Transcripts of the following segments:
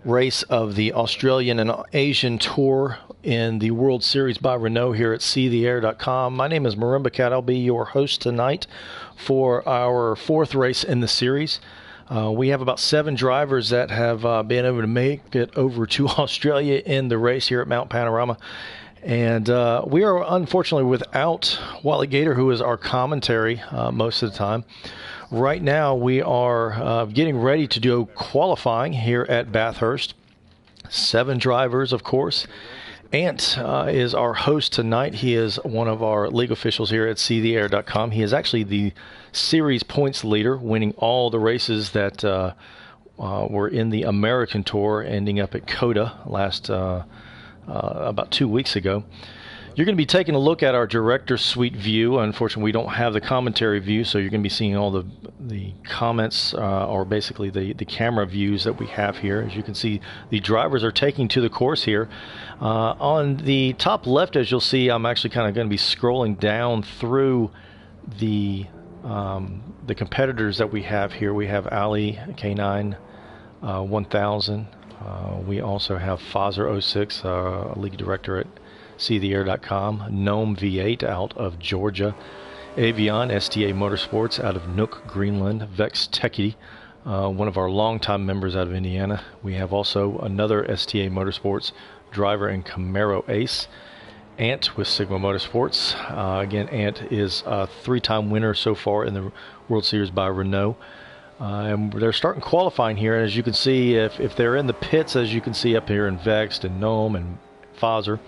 race of the Australian and Asian Tour in the World Series by Renault here at seetheair.com. My name is Marimba Cat. I'll be your host tonight for our fourth race in the series. We have about 7 drivers that have been able to make it over to Australia in the race here at Mount Panaroma. And we are unfortunately without Wally Gator, who is our commentary most of the time. Right now, we are getting ready to do qualifying here at Bathurst. 7 drivers, of course. Ant is our host tonight. He is one of our league officials here at seetheair.com. He is actually the series points leader, winning all the races that were in the American Tour, ending up at COTA about 2 weeks ago. You're going to be taking a look at our director's suite view. Unfortunately, we don't have the commentary view, so you're going to be seeing all the comments or basically the camera views that we have here. As you can see, the drivers are taking to the course here. On the top left, as you'll see, I'm actually kind of going to be scrolling down through the competitors that we have here. We have Ali K9 1000. We also have Fazer06, league director at seetheair.com, Gnome V8 out of Georgia, Avion STA Motorsports out of Nook, Greenland, Vex Techie, one of our longtime members out of Indiana. We have also another STA Motorsports driver in Camaro Ace, Ant with Sigma Motorsports. Again, Ant is a 3-time winner so far in the World Series by Renault. And they're starting qualifying here, and as you can see, if they're in the pits, as you can see up here in Vex and Gnome and Fazer,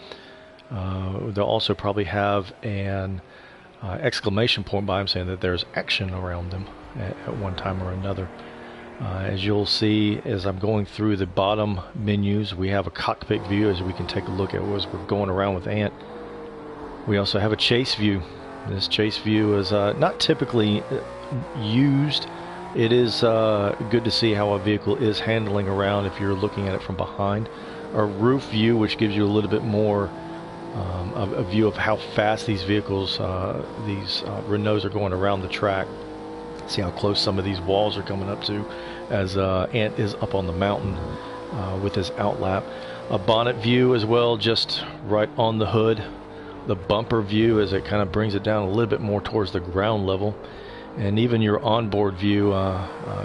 they'll also probably have an exclamation point by them saying that there's action around them at one time or another. As you'll see, as I'm going through the bottom menus, we have a cockpit view as we can take a look at as we're going around with Ant. We also have a chase view. This chase view is not typically used. It is good to see how a vehicle is handling around if you're looking at it from behind. A roof view, which gives you a little bit more a view of how fast these vehicles, these Renaults, are going around the track. See how close some of these walls are coming up to as Ant is up on the mountain with his outlap. A bonnet view as well, just right on the hood. The bumper view as it kind of brings it down a little bit more towards the ground level. And even your onboard view,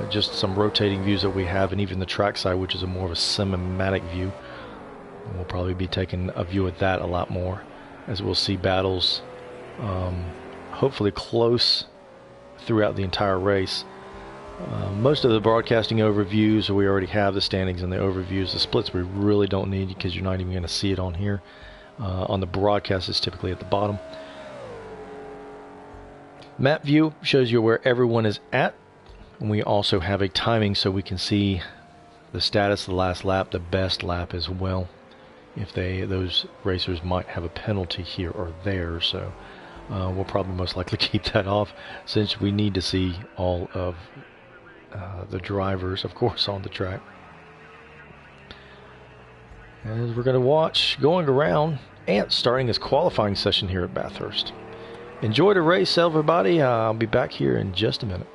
just some rotating views that we have, and even the trackside, which is a more of a cinematic view. We'll probably be taking a view at that a lot more, as we'll see battles hopefully close throughout the entire race. Most of the broadcasting overviews, we already have the standings and the overviews. The splits we really don't need because you're not even going to see it on here. On the broadcast, it's typically at the bottom. Map view shows you where everyone is at. And we also have a timing so we can see the status of the last lap, the best lap as well, if those racers might have a penalty here or there. So we'll probably most likely keep that off since we need to see all of the drivers, of course, on the track. As we're going to watch going around, Ant starting his qualifying session here at Bathurst. Enjoy the race, everybody. I'll be back here in just a minute.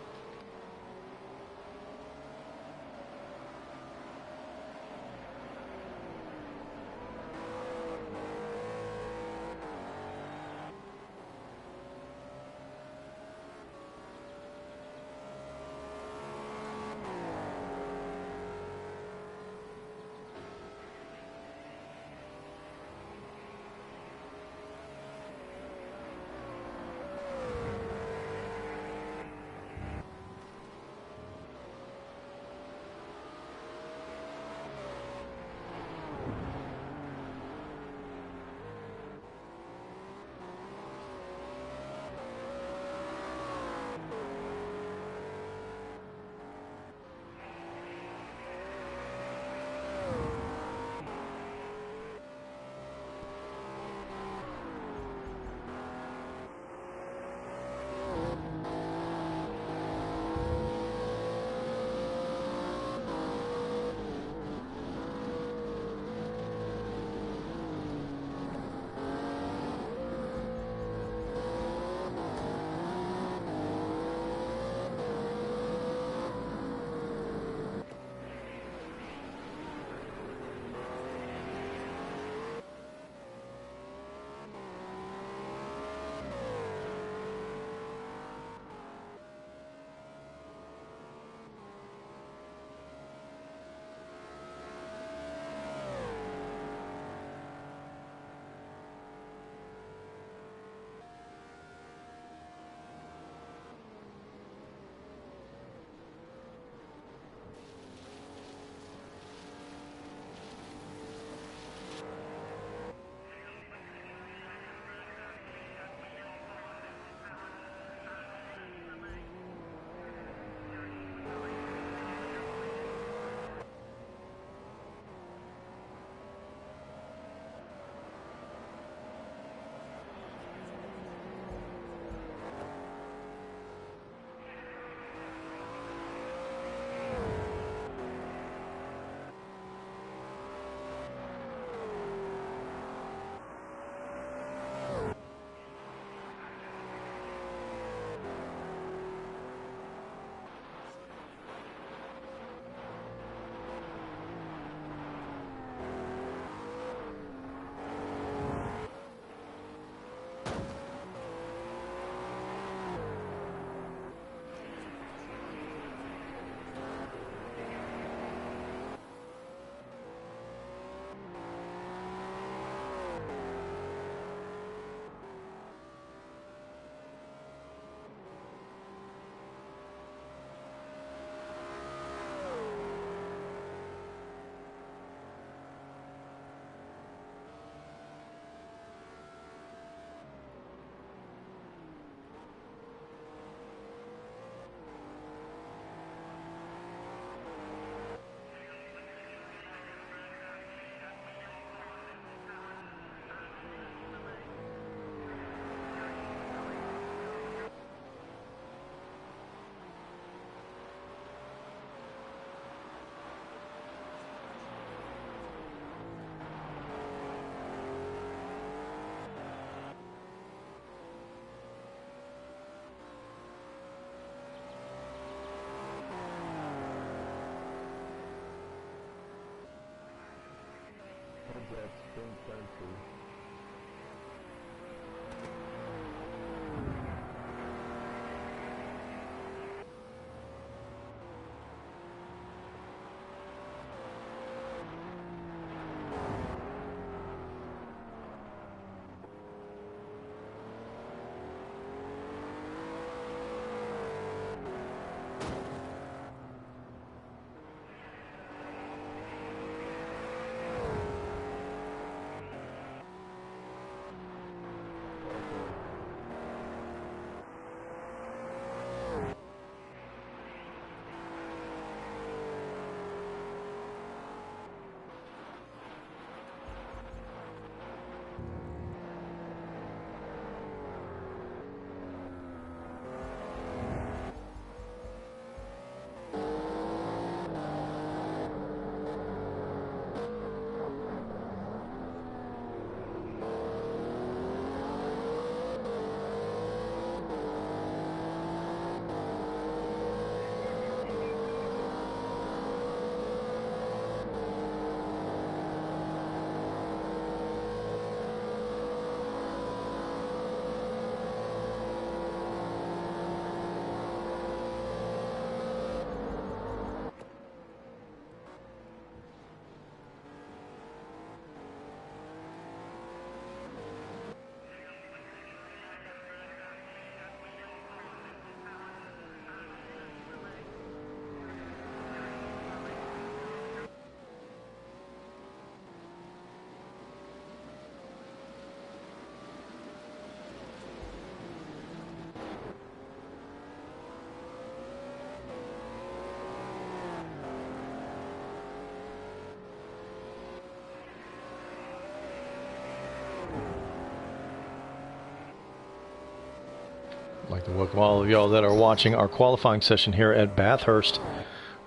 I'd like to welcome all of y'all that are watching our qualifying session here at Bathurst.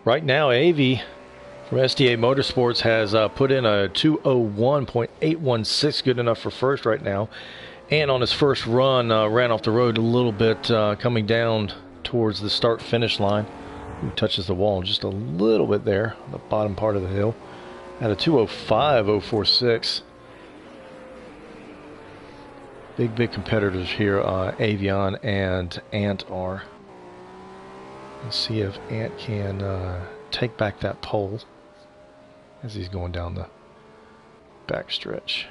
Right now, AV from SDA Motorsports has put in a 201.816, good enough for first right now. And on his first run, ran off the road a little bit, coming down towards the start-finish line. He touches the wall just a little bit there on the bottom part of the hill. At a 205.046. Big competitors here, Avion and Ant are. Let's see if Ant can take back that pole as he's going down the back stretch.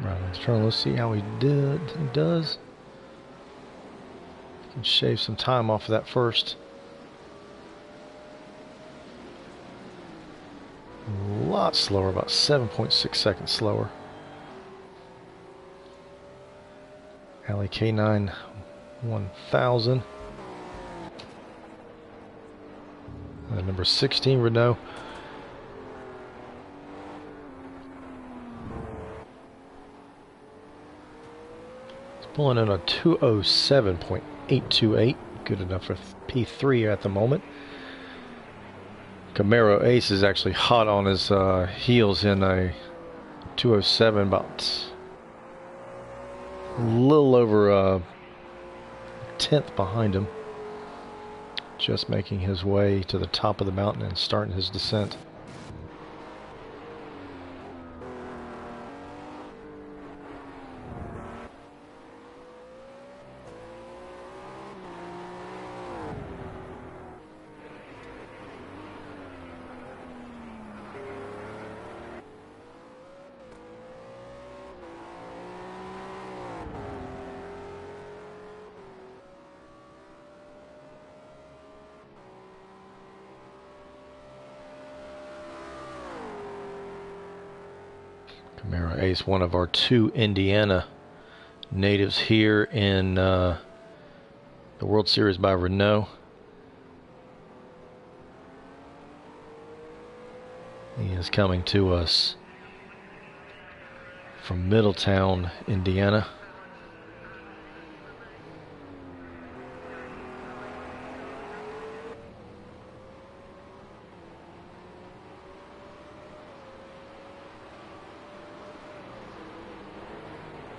Right on the turn, let's see how he does. Can shave some time off of that first. A lot slower, about 7.6 seconds slower. Alley K9 1000. Number 16 Renault. Pulling in a 207.828, good enough for P3 at the moment. Camaro Ace is actually hot on his heels in a 207, about a little over a tenth behind him. Just making his way to the top of the mountain and starting his descent. Camaro Ace, one of our two Indiana natives here in the World Series by Renault. He is coming to us from Middletown, Indiana.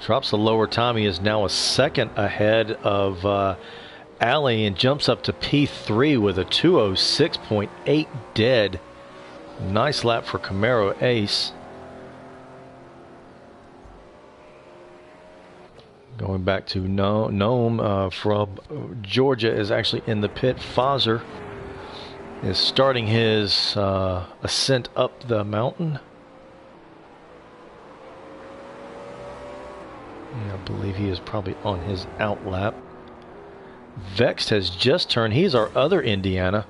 Drops the lower time. He is now a second ahead of Ali and jumps up to P3 with a 2:06.8 dead. Nice lap for Camaro Ace. Going back to Noam from Georgia is actually in the pit. Fozer is starting his ascent up the mountain. Yeah, I believe he is probably on his out lap. Vext has just turned. He's our other Indiana.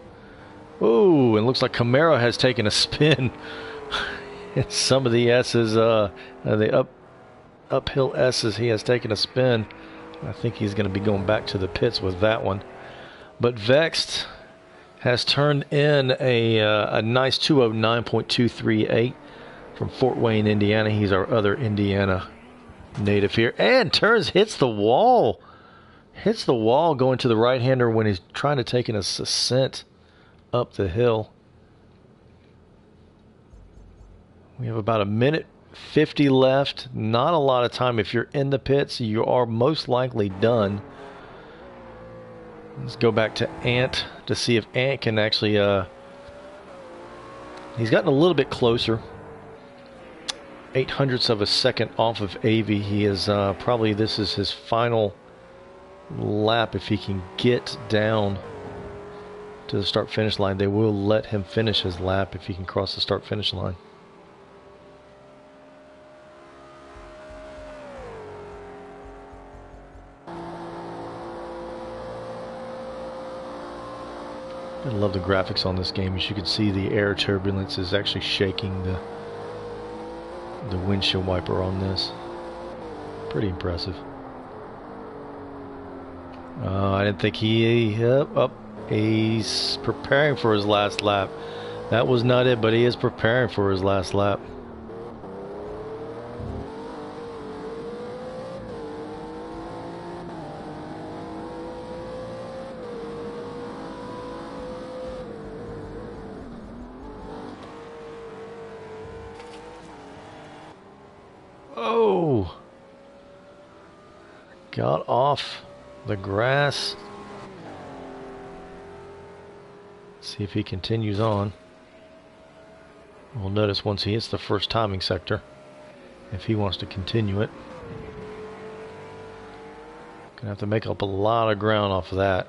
Ooh, and looks like Camaro has taken a spin. Some of the S's, the uphill S's, he has taken a spin. I think he's going to be going back to the pits with that one. But Vext has turned in a nice 2:09.238 from Fort Wayne, Indiana. He's our other Indiana native here. And hits the wall. Hits the wall going to the right-hander when he's trying to take an ascent up the hill. We have about 1:50 left. Not a lot of time. If you're in the pits, you are most likely done. Let's go back to Ant to see if Ant can actually... he's gotten a little bit closer. 0.08 of a second off of Avey. He is probably... This is his final lap. If he can get down to the start-finish line, they will let him finish his lap if he can cross the start-finish line. I love the graphics on this game. As you can see, the air turbulence is actually shaking the windshield wiper on this. Pretty impressive. I didn't think he's preparing for his last lap. That was not it, but he is preparing for his last lap. Oh! Got off the grass. See if he continues on. We'll notice once he hits the first timing sector if he wants to continue it. Gonna have to make up a lot of ground off of that.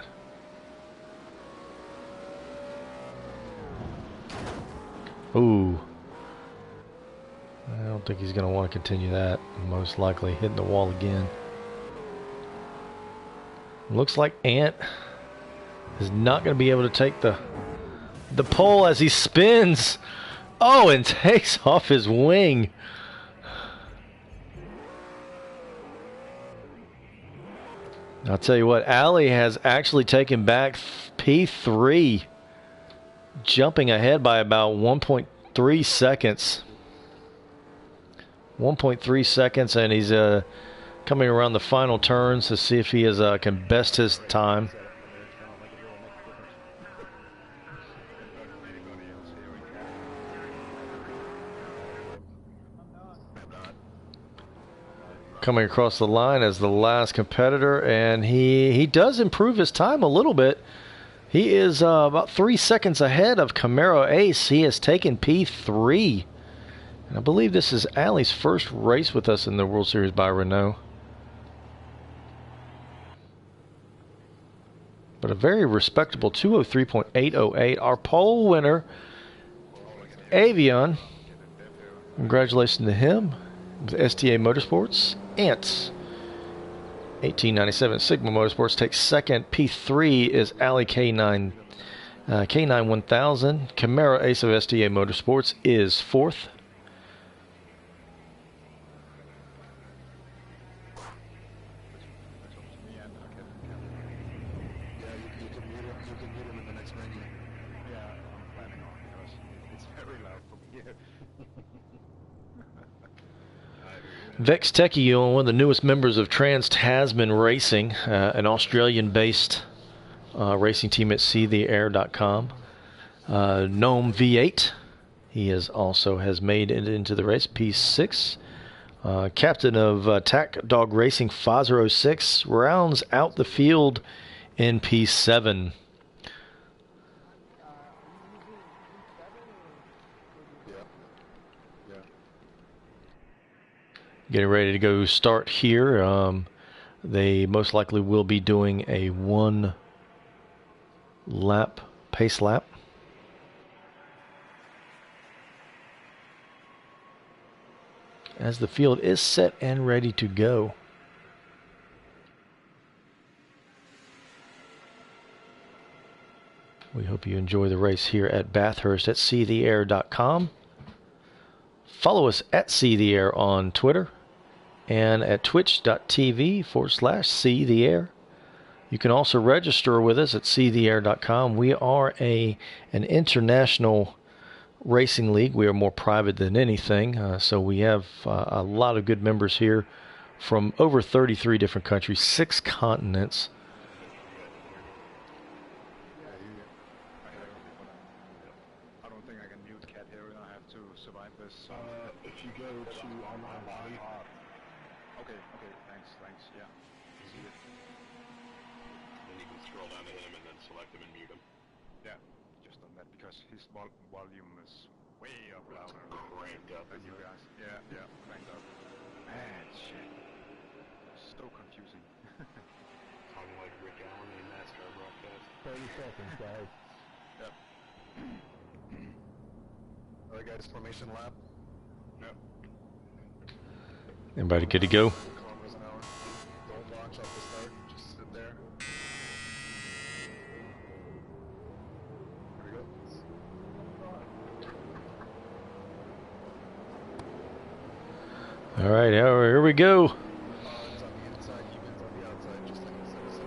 Ooh. I don't think he's gonna want to continue that. Most likely hitting the wall again. Looks like Ant is not going to be able to take the pole as he spins. Oh, and takes off his wing. I'll tell you what, Ali has actually taken back P3, jumping ahead by about 1.3 seconds. 1.3 seconds, and he's coming around the final turns to see if he can best his time. Coming across the line as the last competitor, and he does improve his time a little bit. He is about 3 seconds ahead of Camaro Ace. He has taken P3. And I believe this is Ali's first race with us in the World Series by Renault. But a very respectable 2:03.808. Our pole winner, Avion. Congratulations to him. With STA Motorsports. Ants. 1897 Sigma Motorsports takes second. P3 is Ali K9 1000. Camaro Ace of STA Motorsports is fourth. Vex Techie, one of the newest members of Trans-Tasman Racing, an Australian-based racing team at seetheair.com. Gnome V8, he is also has made it into the race, P6. Captain of Tack Dog Racing 506 rounds out the field in P7. Getting ready to go start here. They most likely will be doing a 1 lap, pace lap. As the field is set and ready to go. We hope you enjoy the race here at Bathurst at seetheair.com. Follow us at seetheair on Twitter and at twitch.tv/seetheair. You can also register with us at seetheair.com. We are an international racing league. We are more private than anything, so we have a lot of good members here from over 33 different countries, 6 continents. I don't think I can mute cat here, and I have to survive this. If you go to online lobby. Okay, thanks, yeah. See it. Then you can scroll down to him and then select him and mute him. Yeah, just on that because his volume is way up louder Cranked up, than you guys. Yeah, cranked up. Man, shit. So confusing. Talking like Rick Allen in NASCAR broadcast. 30 seconds, guys. Yep. Alright guys, formation lap. Yep. Everybody good to go? Kilometers an hour. Don't launch off the start, just sit there. There we go. All right, here we go. It's on the inside, evens on the outside, just like it says.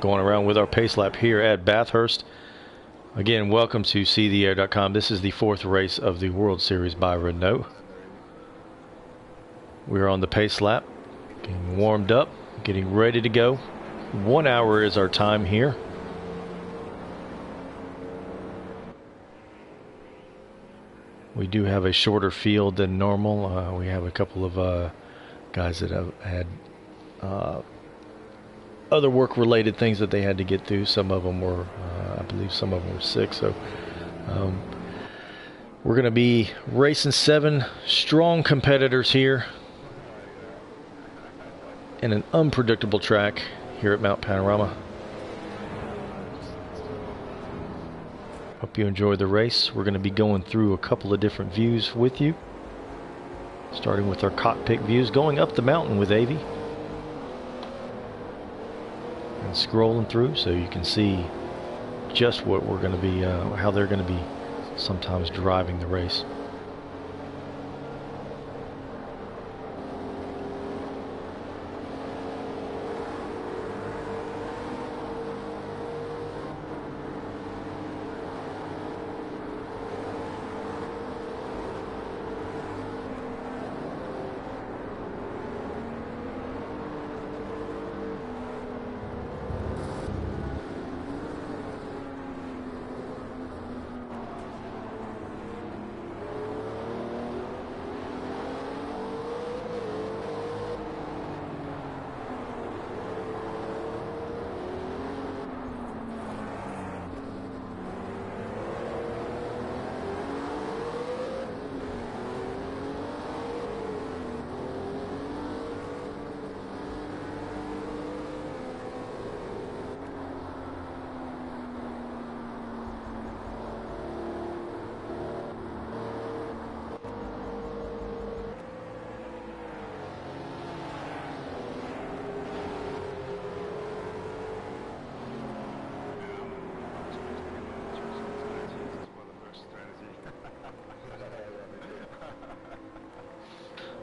Going around with our pace lap here at Bathurst. Again, welcome to seetheair.com. This is the 4th race of the World Series by Renault. We're on the pace lap, getting warmed up, getting ready to go. 1 hour is our time here. We do have a shorter field than normal. We have a couple of guys that have had other work-related things that they had to get through. Some of them were, I believe some of them were sick. So we're going to be racing 7 strong competitors here in an unpredictable track here at Mount Panaroma. Hope you enjoy the race. We're going to be going through a couple of different views with you. Starting with our cockpit views, going up the mountain with Avi. And scrolling through so you can see just what we're going to be, how they're going to be sometimes driving the race.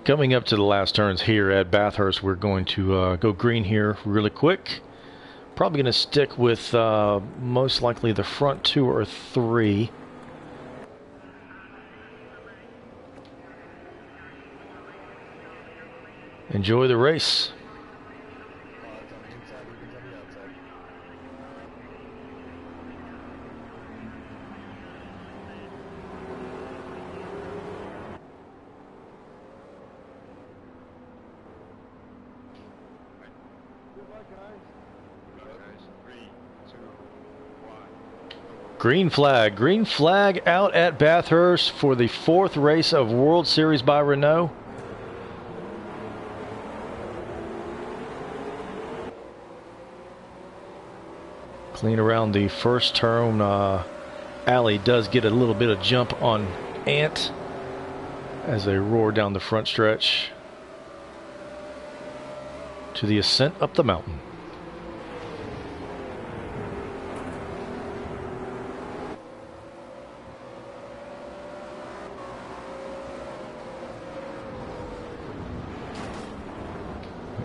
Coming up to the last turns here at Bathurst, we're going to go green here really quick. Probably going to stick with most likely the front 2 or 3. Enjoy the race. It's on the inside, evens on the outside. Go, guys. 3, 2, 1. Green flag out at Bathurst for the 4th race of World Series by Renault. Clean around the first turn. Alley does get a little bit of jump on Ant as they roar down the front stretch to the ascent up the mountain.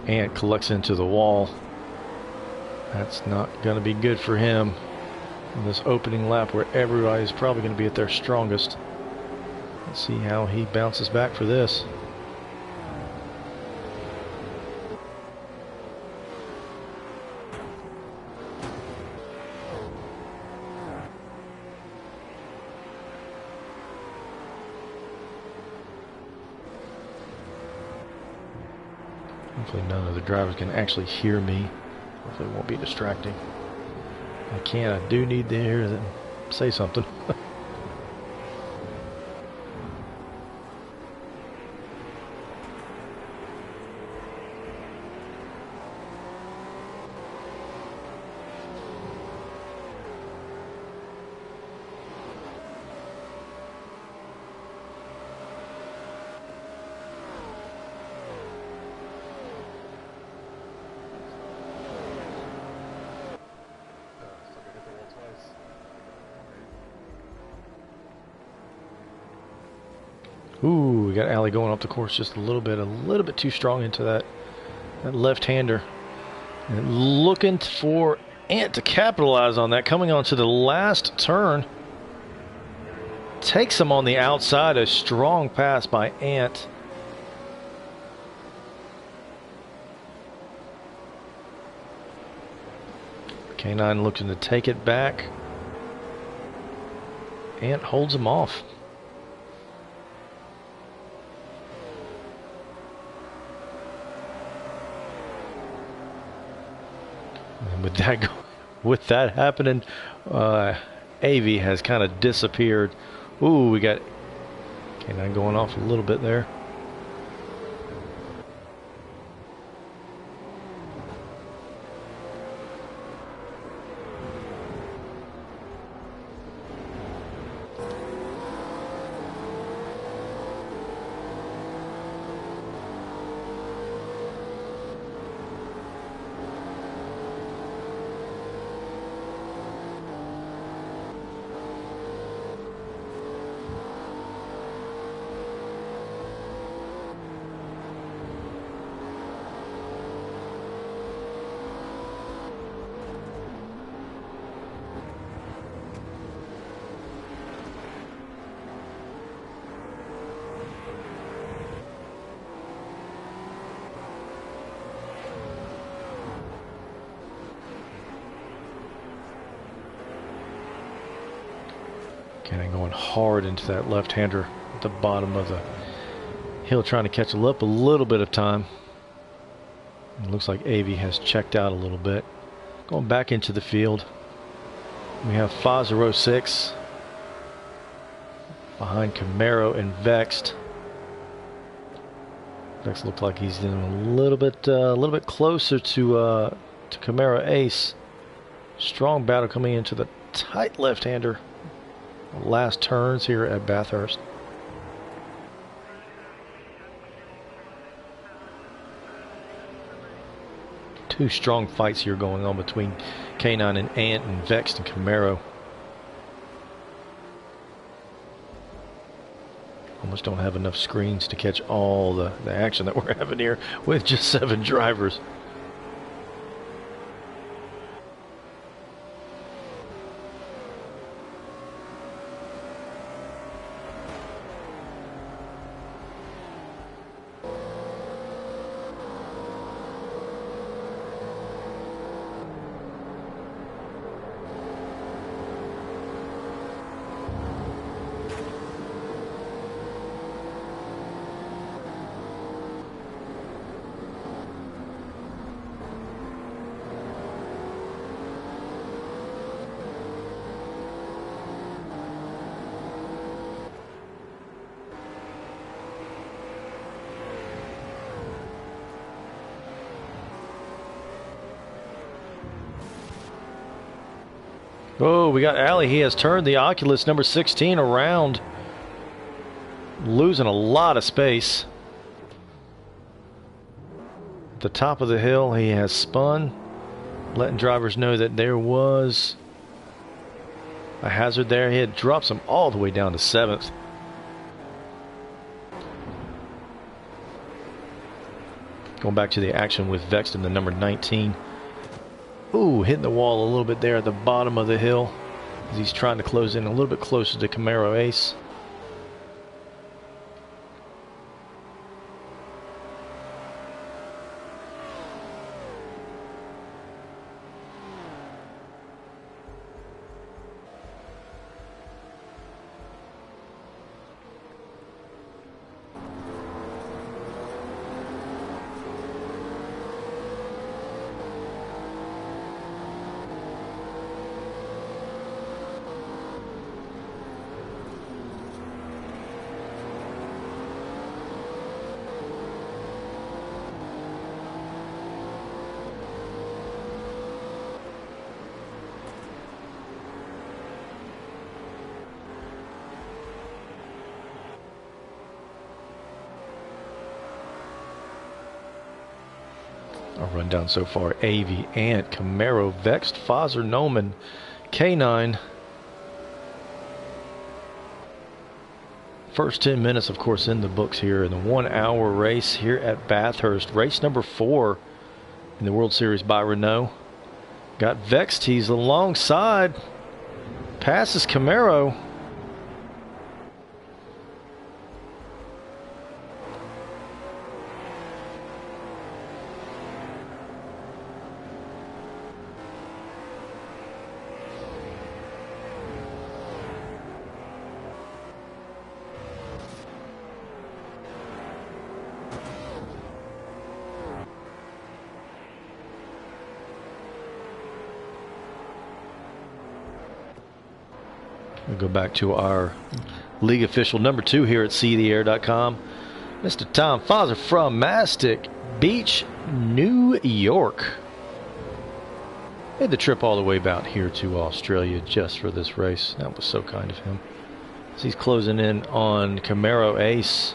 Ant collects into the wall. That's not going to be good for him in this opening lap where everybody's probably going to be at their strongest. Let's see how he bounces back for this. Hopefully none of the drivers can actually hear me. Hopefully it won't be distracting. I do need to hear them say something. Ooh, we got Alley going up the course just a little bit too strong into that left-hander. And looking for Ant to capitalize on that, coming onto the last turn. Takes him on the outside, a strong pass by Ant. K9 looking to take it back. Ant holds him off. And with that happening, AV has kind of disappeared. Ooh, we got K9 going off a little bit there. Kind of going hard into that left-hander at the bottom of the hill, trying to catch a little bit of time. It looks like AV has checked out a little bit. Going back into the field, we have Fazero 6 behind Camaro and Vexed. Vexed looks like he's in a little bit closer to Camaro Ace. Strong battle coming into the tight left-hander. Last turns here at Bathurst. Two strong fights here going on between K9 and Ant and Vexed and Camaro. Almost don't have enough screens to catch all the action that we're having here with just 7 drivers. Oh, we got Alley. He has turned the Oculus number 16 around. Losing a lot of space. At the top of the hill, he has spun, letting drivers know that there was a hazard there. He had dropped him all the way down to 7th. Going back to the action with Vext in the number 19. Ooh, hitting the wall a little bit there at the bottom of the hill as he's trying to close in a little bit closer to Camaro Ace. Our rundown so far: AV, Ant, Camaro, Vext, Fozer, Noman, K9. First 10 minutes, of course, in the books here in the 1 hour race here at Bathurst. Race number 4 in the World Series by Renault. Got Vext, he's alongside. Passes Camaro. We'll go back to our league official number 2 here at seetheair.com, Mr. Tom Fozer from Mastic Beach, New York. Made the trip all the way out here to Australia just for this race. That was so kind of him. As he's closing in on Camaro Ace.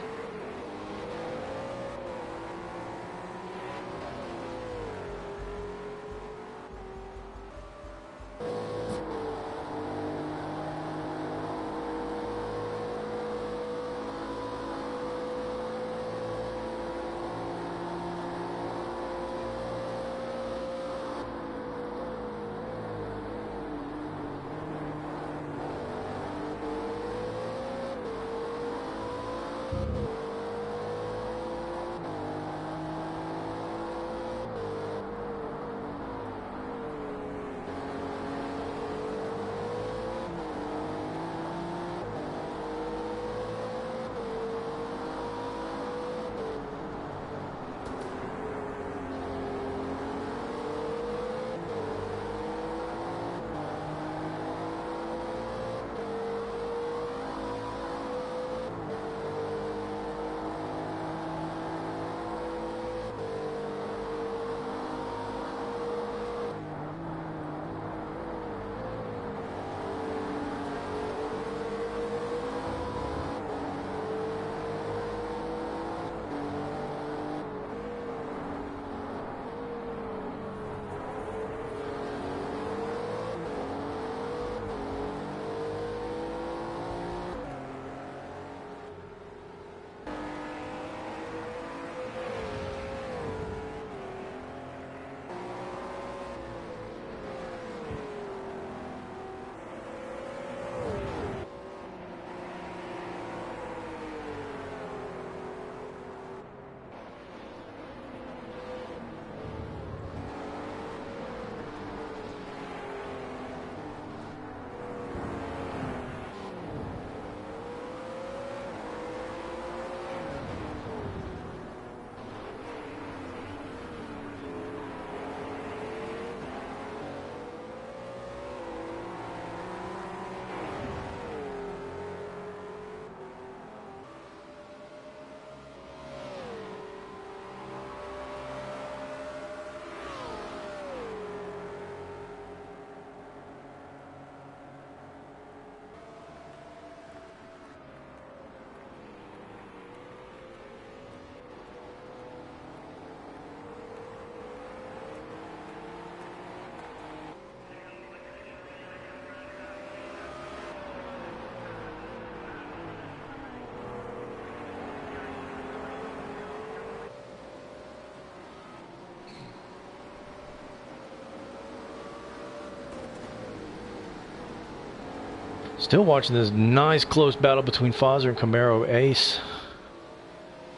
Still watching this nice close battle between Fozzer and Camaro Ace.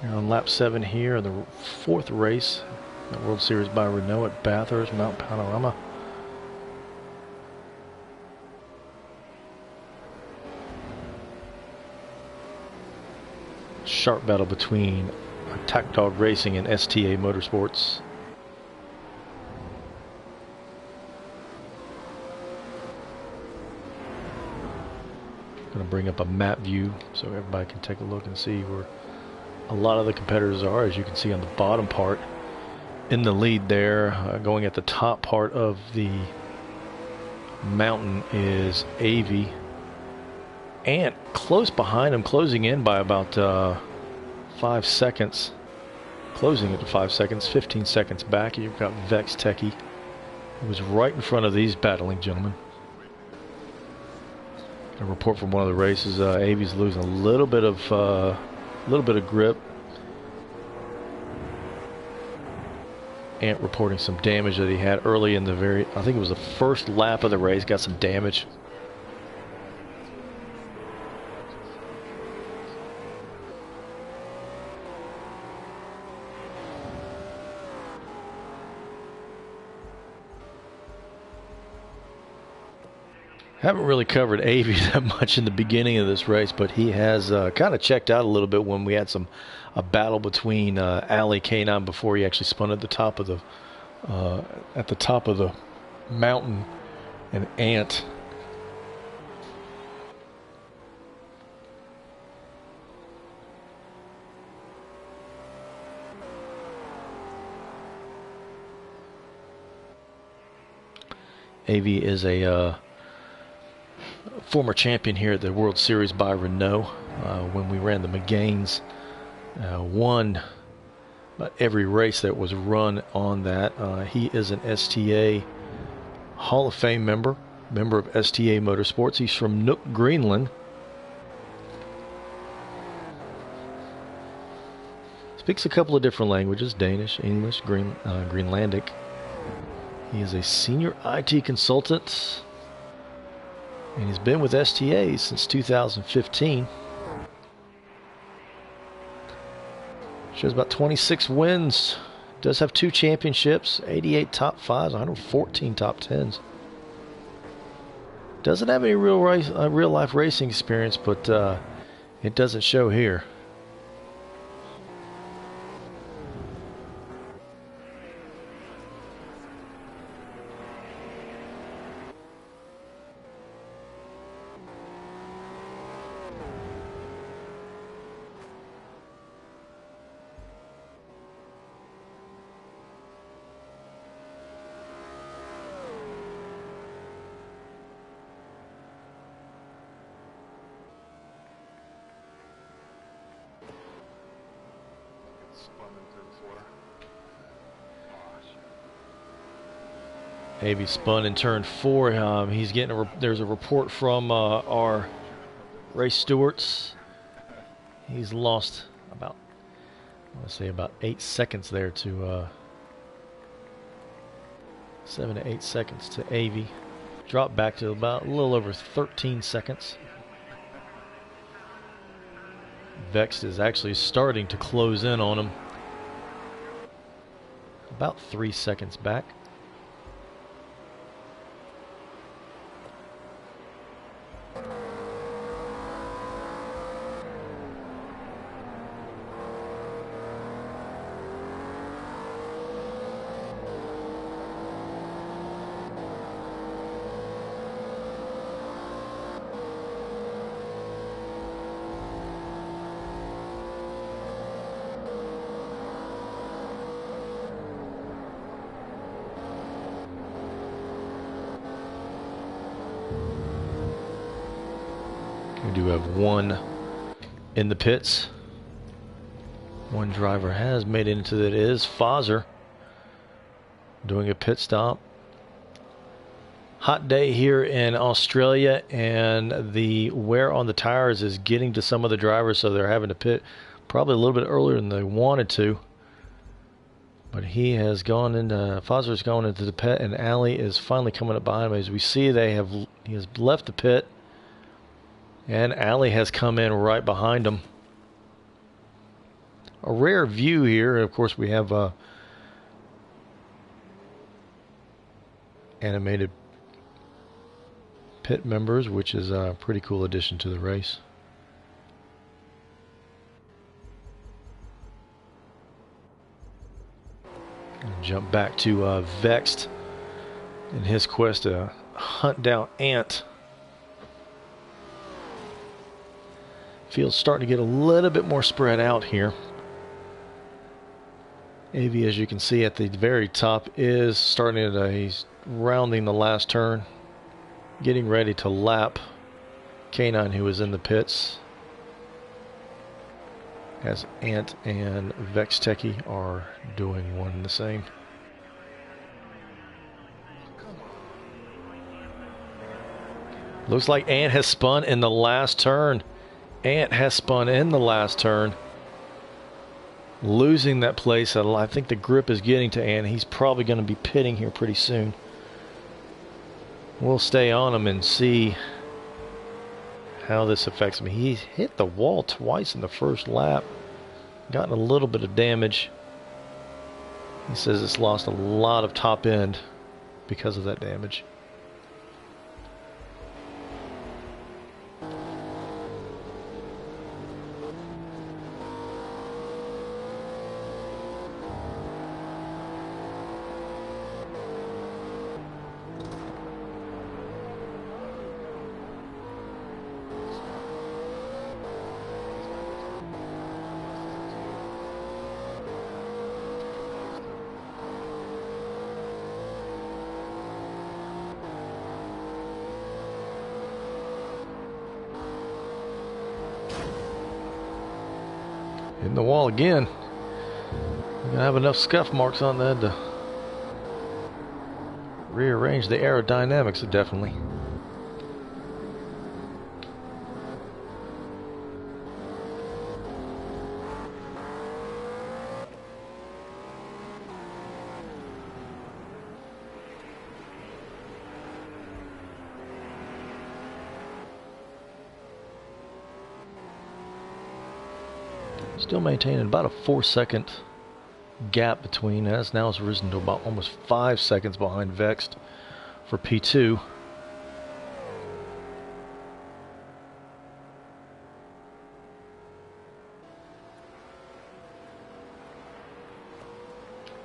You're on lap 7 here in the 4th race, the World Series by Renault at Bathurst, Mount Panaroma. Sharp battle between Attack Dog Racing and STA Motorsports. Going to bring up a map view so everybody can take a look and see where a lot of the competitors are. As you can see on the bottom part, in the lead there, going at the top part of the mountain is AV. And close behind him, closing in by about 5 seconds. Closing at 5 seconds, 15 seconds back. You've got Vex Techie, who was right in front of these battling gentlemen. A report from one of the races, AV's losing a little bit of grip. Ant reporting some damage that he had early in the I think it was the first lap of the race, got some damage. Haven't really covered AV that much in the beginning of this race, but he has kind of checked out a little bit when we had a battle between Ali K9 before he actually spun at the top of the mountain, and Ant. AV is a former champion here at the World Series by Renault. When we ran the McGains, won about every race that was run on that. He is an STA Hall of Fame member of STA Motorsports. He's from Nook, Greenland. Speaks a couple of different languages: Danish, English, Greenlandic. He is a senior IT consultant, and he's been with STA since 2015. Shows about 26 wins. Does have 2 championships, 88 top 5s, 114 top 10s. Doesn't have any real life racing experience, but it doesn't show here. Spun into the water. Oh, shit. AV spun in turn 4. He's getting there's a report from our race stewards. He's lost about, I want to say, about 8 seconds there to 7 to 8 seconds to AV. Dropped back to about a little over 13 seconds. Vex is actually starting to close in on him. About 3 seconds back. We do have one in the pits. One driver has made it into that. It is Fozzer doing a pit stop. Hot day here in Australia, and the wear on the tires is getting to some of the drivers, so they're having to pit probably a little bit earlier than they wanted to. But he has gone into, Fozzer's gone into the pit, and Ali is finally coming up behind him. As we see, he has left the pit. And Alley has come in right behind him. A rare view here. Of course, we have animated pit members, which is a pretty cool addition to the race. Jump back to Vexed in his quest to hunt down Ant. Field's starting to get a little bit more spread out here. AV, as you can see at the very top, is starting to, he's rounding the last turn, getting ready to lap K9, who is in the pits, as Ant and Vex Techie are doing one and the same. Looks like Ant has spun in the last turn. Ant has spun in the last turn, losing that place. I think the grip is getting to Ant. He's probably going to be pitting here pretty soon. We'll stay on him and see how this affects him. He hit the wall twice in the first lap, gotten a little bit of damage. He says it's lost a lot of top end because of that damage. Hitting the wall again. We're gonna have enough scuff marks on that to rearrange the aerodynamics, definitely. Still maintaining about a 4-second gap between us. Now it's risen to about almost 5 seconds behind Vexed for P2.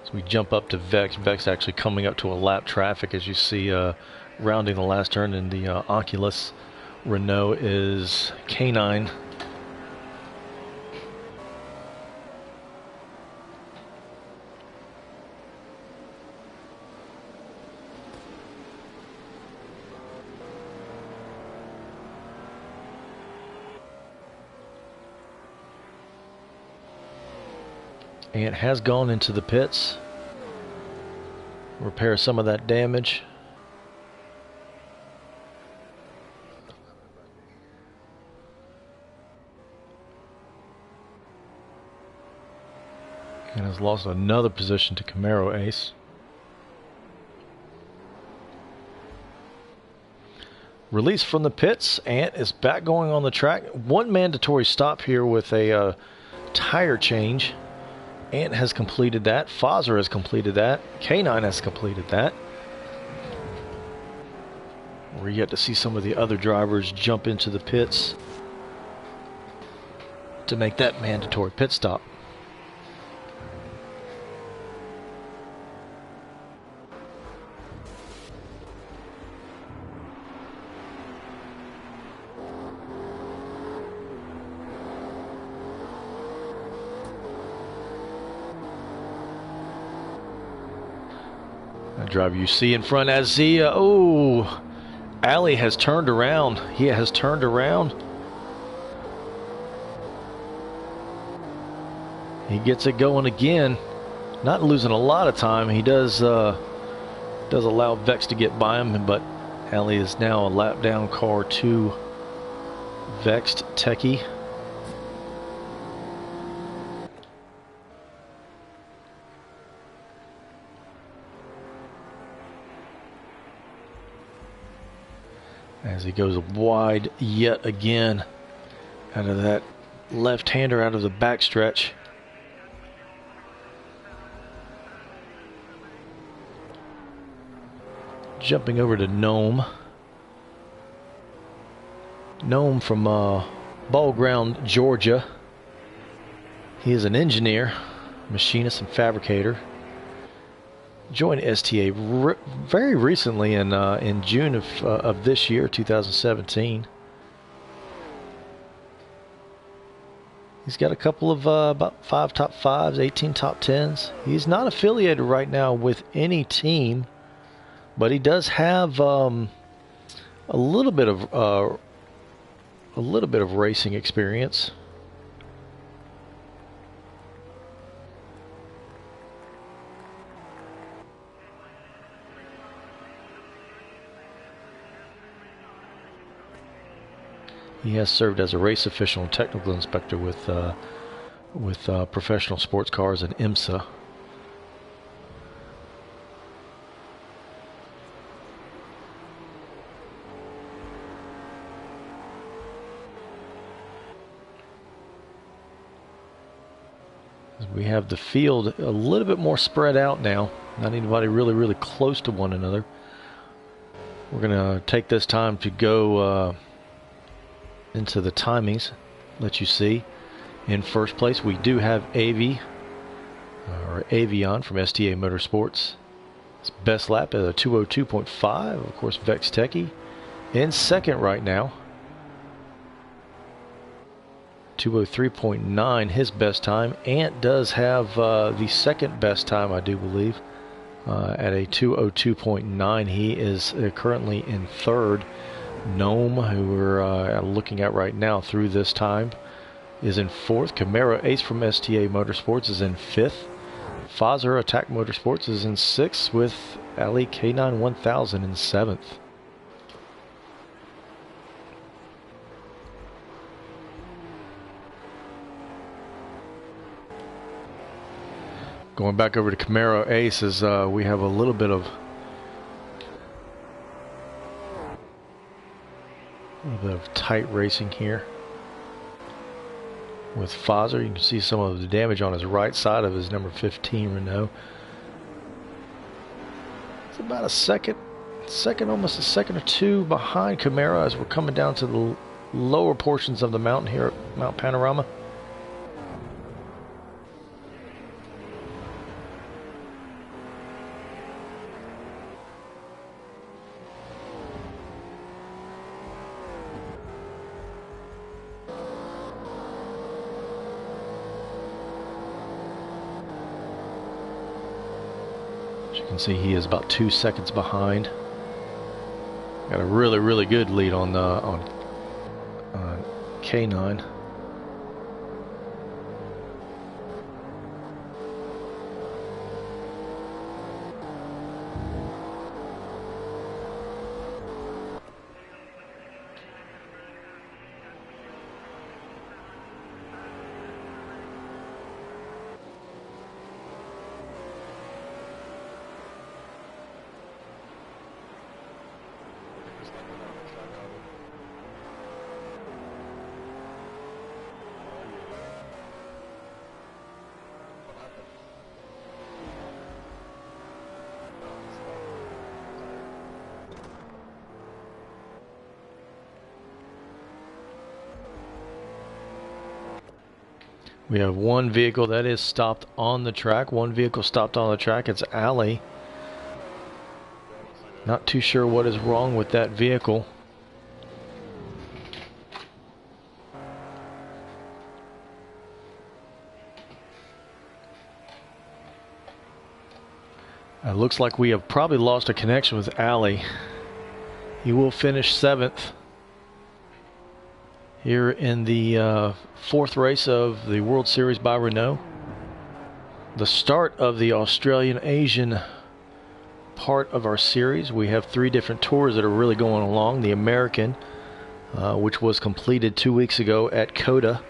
So we jump up to Vex. Vex actually coming up to a lap traffic, as you see, rounding the last turn in the Oculus. Renault is K9. Ant has gone into the pits, repair some of that damage. And has lost another position to Camaro Ace. Released from the pits, Ant is back going on the track. One mandatory stop here with a tire change. Ant has completed that. Fozer has completed that. K9 has completed that. We're yet to see some of the other drivers jump into the pits to make that mandatory pit stop. Driver you see in front as the Alley has turned around. He has turned around. He gets it going again. Not losing a lot of time. He does allow Vex to get by him, but Alley is now a lap down car to Vexed Techie. as he goes wide yet again out of that left-hander out of the backstretch. Jumping over to Nome. Nome from Ball Ground, Georgia. He is an engineer, machinist, and fabricator. Joined STA very recently in June of this year, 2017. He's got a couple of about 5 top 5s, 18 top 10s. He's not affiliated right now with any team, but he does have a little bit of racing experience. He has served as a race official and technical inspector with professional sports cars and IMSA. We have the field a little bit more spread out now. Not anybody really close to one another. We're going to take this time to go into the timings, let you see. In first place, we do have Avion from STA Motorsports. His best lap is a 202.5. Of course, Vex Techie in second right now. 203.9, his best time. Ant does have the second best time, I do believe, at a 202.9. He is currently in third. Nome, who we're looking at right now through this time, is in fourth. Camaro Ace from STA Motorsports is in fifth. Fazer Attack Motorsports is in sixth, with Ali K9 1000 in seventh. Going back over to Camaro Ace, as we have a little bit of tight racing here with Fazer. You can see some of the damage on his right side of his number 15 Renault. It's about a second, almost a second or two behind Camaro as we're coming down to the lower portions of the mountain here at Mount Panaroma. You can see he is about 2 seconds behind. Got a really good lead on K9. We have one vehicle that is stopped on the track. One vehicle stopped on the track. It's Ali. Not too sure what is wrong with that vehicle. It looks like we have probably lost a connection with Ali. He will finish 7th. Here in the fourth race of the World Series by Renault. The start of the Australian-Asian part of our series. We have 3 different tours that are really going along. The American, which was completed 2 weeks ago at COTA.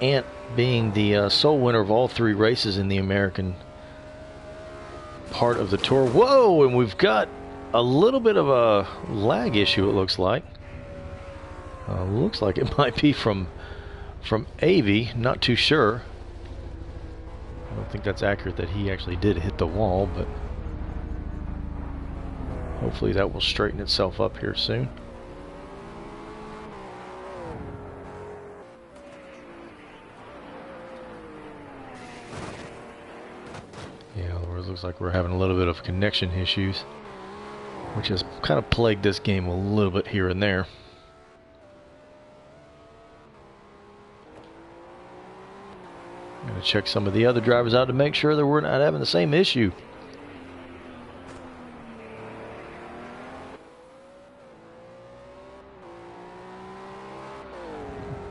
Ant being the sole winner of all 3 races in the American part of the tour. Whoa, and we've got a little bit of a lag issue, it looks like. Looks like it might be from Avi, not too sure. I don't think that's accurate that he actually did hit the wall, but hopefully that will straighten itself up here soon. Yeah, it looks like we're having a little bit of connection issues, which has kind of plagued this game a little bit here and there. I'm going to check some of the other drivers out to make sure that we're not having the same issue.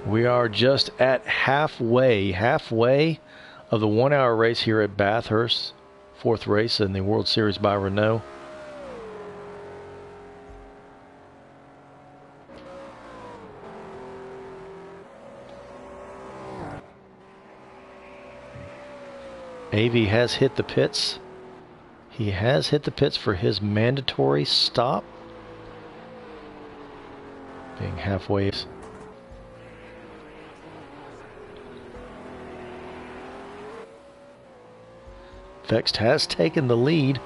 We are just at halfway of the 1 hour race here at Bathurst, 4th race in the World Series by Renault. Avi has hit the pits. He has hit the pits for his mandatory stop. Being halfway. Vext has taken the lead.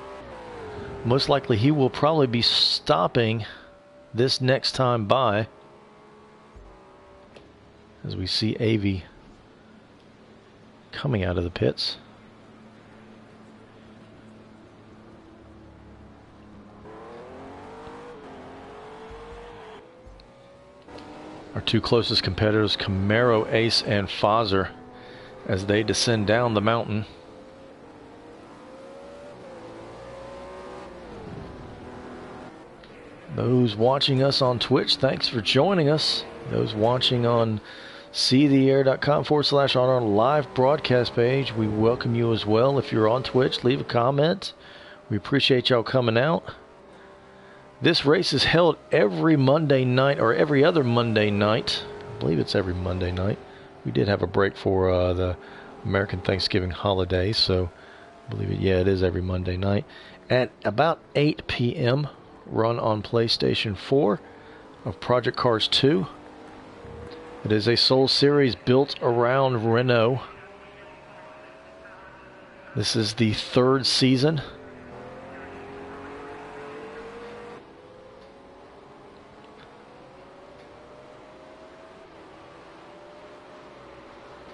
Most likely he will probably be stopping this next time by, as we see Avi coming out of the pits. Our two closest competitors, Camaro Ace and Fazer, as they descend down the mountain. Those watching us on Twitch, thanks for joining us. Those watching on seetheair.com/on our live broadcast page, we welcome you as well. If you're on Twitch, leave a comment. We appreciate y'all coming out. This race is held every Monday night, or every other Monday night. I believe it's every Monday night. We did have a break for the American Thanksgiving holiday, so I believe it. Yeah, it is every Monday night at about 8 p.m. Run on PlayStation 4 of Project Cars 2. It is a Soul series built around Renault. This is the 3rd season.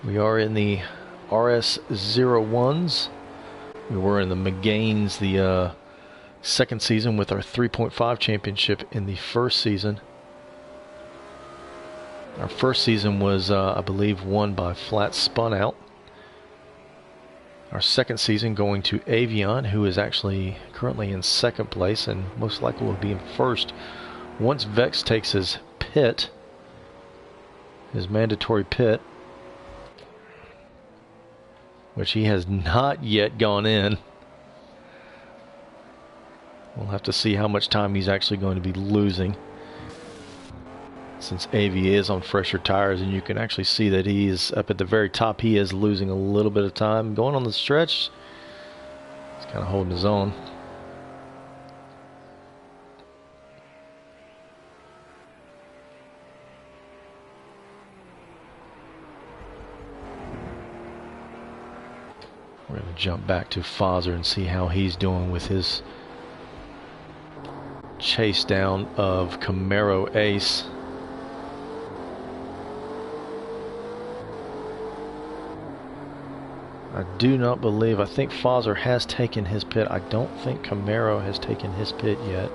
We are in the RS01s. We were in the McGains, the 2nd season, with our 3.5 championship in the 1st season. Our 1st season was, I believe, won by Flat Spun Out. Our 2nd season going to Avion, who is actually currently in 2nd place and most likely will be in 1st once Vex takes his pit, his mandatory pit, which he has not yet gone in. We'll have to see how much time he's actually going to be losing, since AV is on fresher tires, and you can actually see that he is up at the very top. He is losing a little bit of time. Going on the stretch, he's kind of holding his own. We're going to jump back to Fazer and see how he's doing with his chase down of Camaro Ace. I do not believe, I think Fazer has taken his pit. I don't think Camaro has taken his pit yet.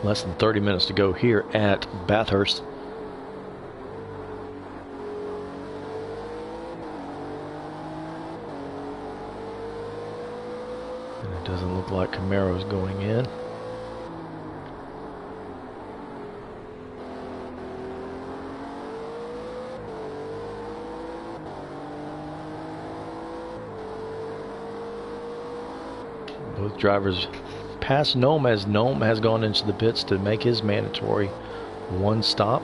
Less than 30 minutes to go here at Bathurst. And it doesn't look like Camaro's going in. Both drivers pass Gnome as Gnome has gone into the pits to make his mandatory one stop.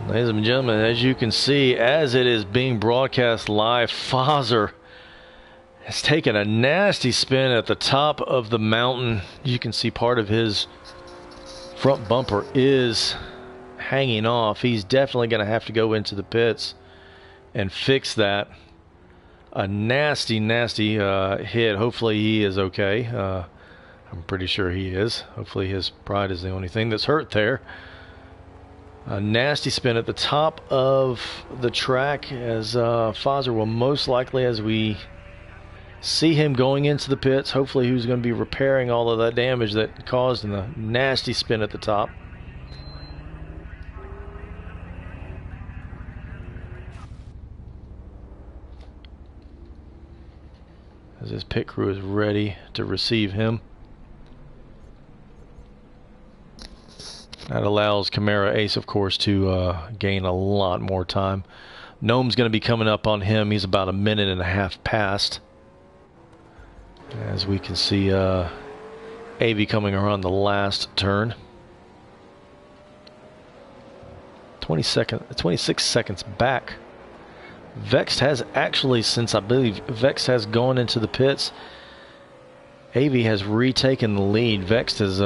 Ladies and gentlemen, as you can see, as it is being broadcast live, Fozzer has taken a nasty spin at the top of the mountain. You can see part of his front bumper is hanging off. He's definitely going to have to go into the pits and fix that. A nasty, nasty hit. Hopefully he is okay. I'm pretty sure he is. Hopefully his pride is the only thing that's hurt there. A nasty spin at the top of the track as Fozzer will most likely, as we see him going into the pits, hopefully he's going to be repairing all of that damage that caused in the nasty spin at the top. As his pit crew is ready to receive him. That allows Camara Ace, of course, to gain a lot more time. Gnome's going to be coming up on him. He's about a minute and a half past. As we can see, AV coming around the last turn. 26 seconds back. Vext has actually, since I believe Vext has gone into the pits, AV has retaken the lead. Vext has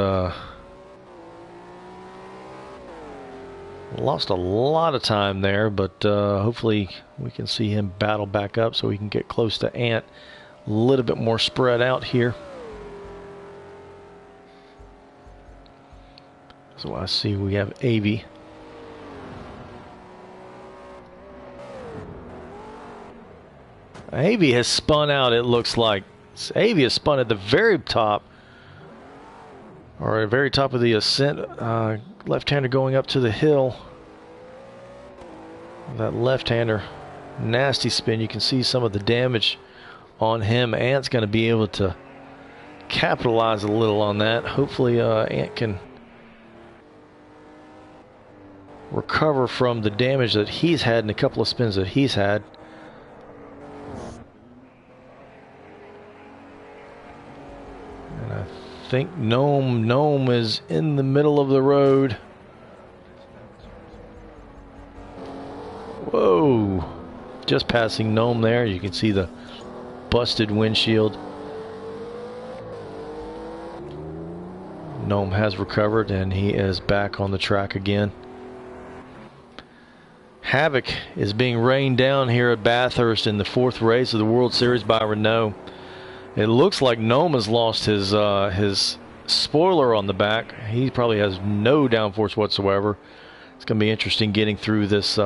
lost a lot of time there, but hopefully we can see him battle back up so we can get close to Ant. A little bit more spread out here. So I see we have AV. AV has spun out, it looks like. AV has spun at the very top, or at the very top of the ascent. Left-hander going up to the hill. That left-hander, nasty spin. You can see some of the damage on him. Ant's going to be able to capitalize a little on that. Hopefully Ant can recover from the damage that he's had in a couple of spins that he's had. And I think Gnome is in the middle of the road. Whoa, just passing Gnome there. You can see the busted windshield. Gnome has recovered and he is back on the track again. Havoc is being rained down here at Bathurst in the fourth race of the World Series by Renault. It looks like Gnome has lost his spoiler on the back. He probably has no downforce whatsoever. It's going to be interesting getting through this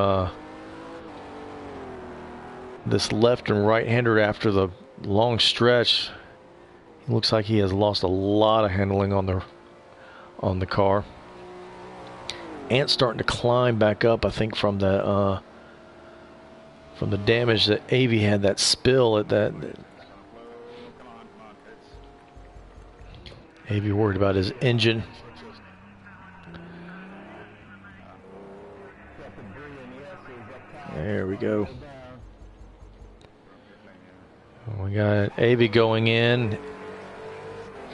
this left and right-hander after the long stretch. It looks like he has lost a lot of handling on the car. Ant's starting to climb back up, I think, from the damage that AV had, that spill at that. Maybe worried about his engine. There we go. We got Avey going in.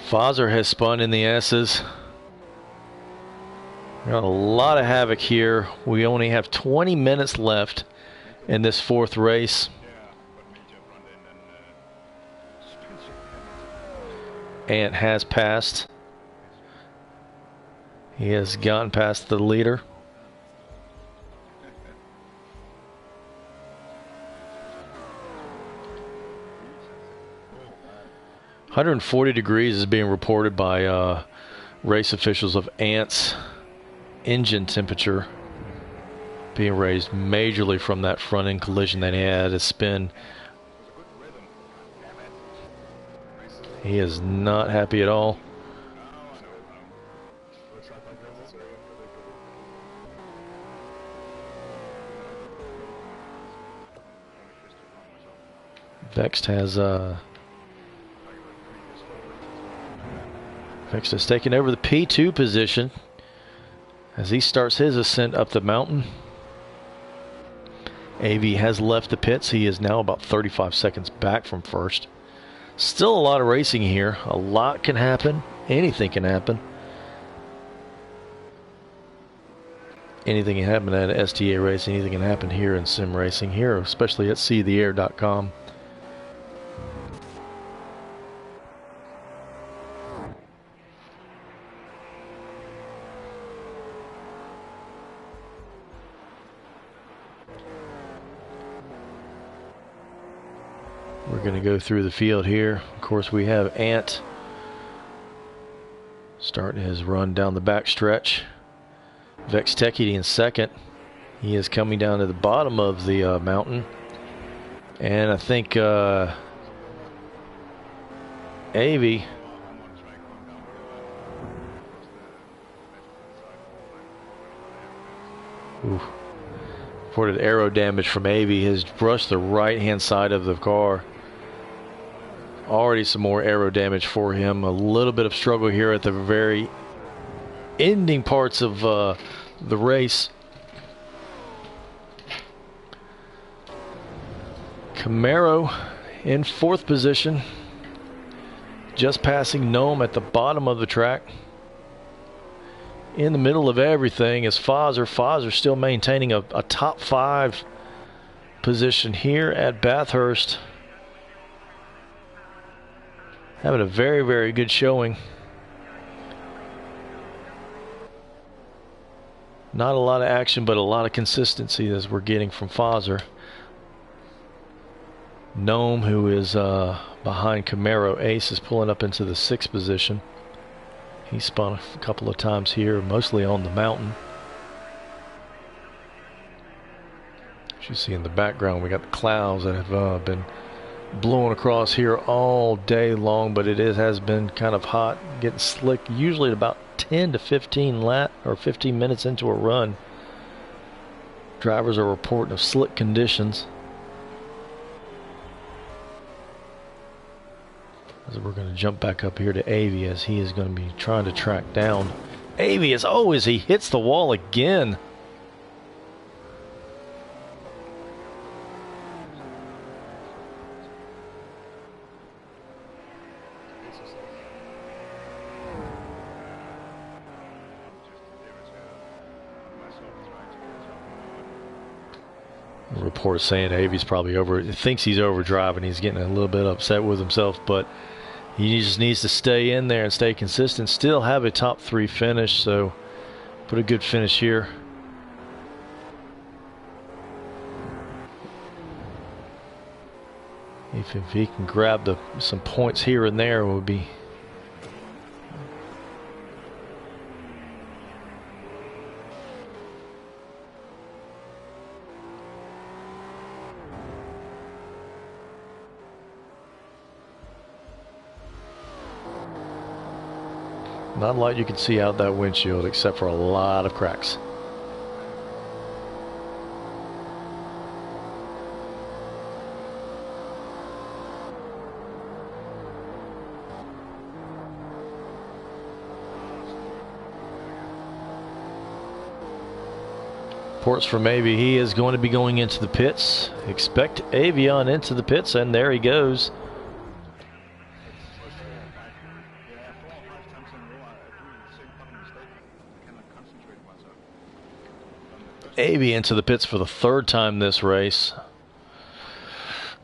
Fozzer has spun in the S's. Got a lot of havoc here. We only have 20 minutes left in this fourth race. Ant has passed. He has gotten past the leader. "140 degrees is being reported by race officials of Ant's engine temperature being raised majorly from that front end collision that he had. A spin. He is not happy at all. Vext has Vext has taken over the P2 position as he starts his ascent up the mountain. Avey has left the pits. He is now about 35 seconds back from first. Still a lot of racing here. A lot can happen. Anything can happen. Anything can happen at STA race. Anything can happen here in sim racing here, especially at seetheair.com. We're going to go through the field here. Of course, we have Ant starting his run down the back stretch. Vex Techie in second. He is coming down to the bottom of the mountain. And I think Avey reported aero damage from Avey. Has brushed the right-hand side of the car. Already some more aero damage for him. A little bit of struggle here at the very ending parts of the race. Camaro in fourth position, just passing Gnome at the bottom of the track. In the middle of everything is Fozzer. Fozzer still maintaining a top 5 position here at Bathurst. Having a very, very good showing. Not a lot of action, but a lot of consistency as we're getting from Fozzer. Gnome, who is behind Camaro Ace, is pulling up into the 6th position. He spun a couple of times here, mostly on the mountain. As you see in the background, we got the clouds that have been blowing across here all day long, but it has been kind of hot, getting slick. Usually at about 10 to 15 minutes into a run, drivers are reporting of slick conditions. As we're going to jump back up here to Avey, as he is going to be trying to track down Avey, as always he hits the wall again. Reports saying Avey's probably thinks he's overdriving. He's getting a little bit upset with himself, but he just needs to stay in there and stay consistent. Still have a top 3 finish, so put a good finish here. If he can grab some points here and there, it would be not a lot you can see out that windshield except for a lot of cracks. Reports from Avi, he is going to be going into the pits. Expect Avion into the pits, and there he goes. Yeah, 4 or 5 times in a row I do the same fucking mistake. I cannot concentrate myself. On the first Avi into the pits for the 3rd time this race.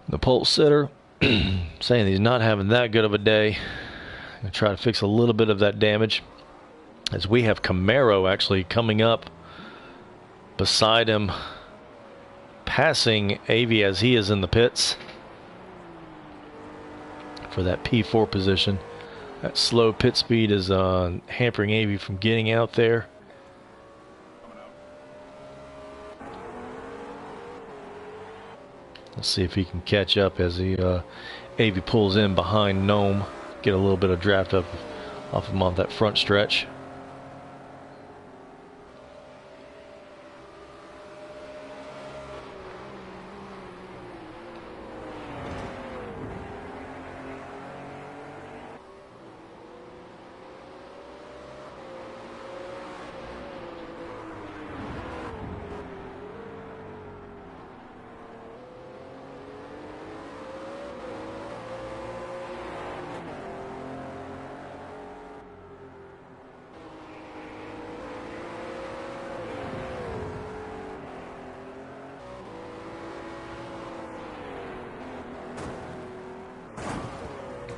The pole sitter saying he's not having that good of a day. Gonna try to fix a little bit of that damage, as we have Camaro actually coming up beside him, passing Avi as he is in the pits for that P4 position. That slow pit speed is hampering Avi from getting out there. coming out. Let's see if he can catch up as Avi pulls in behind Gnome. Get a little bit of draft up off him on that front stretch.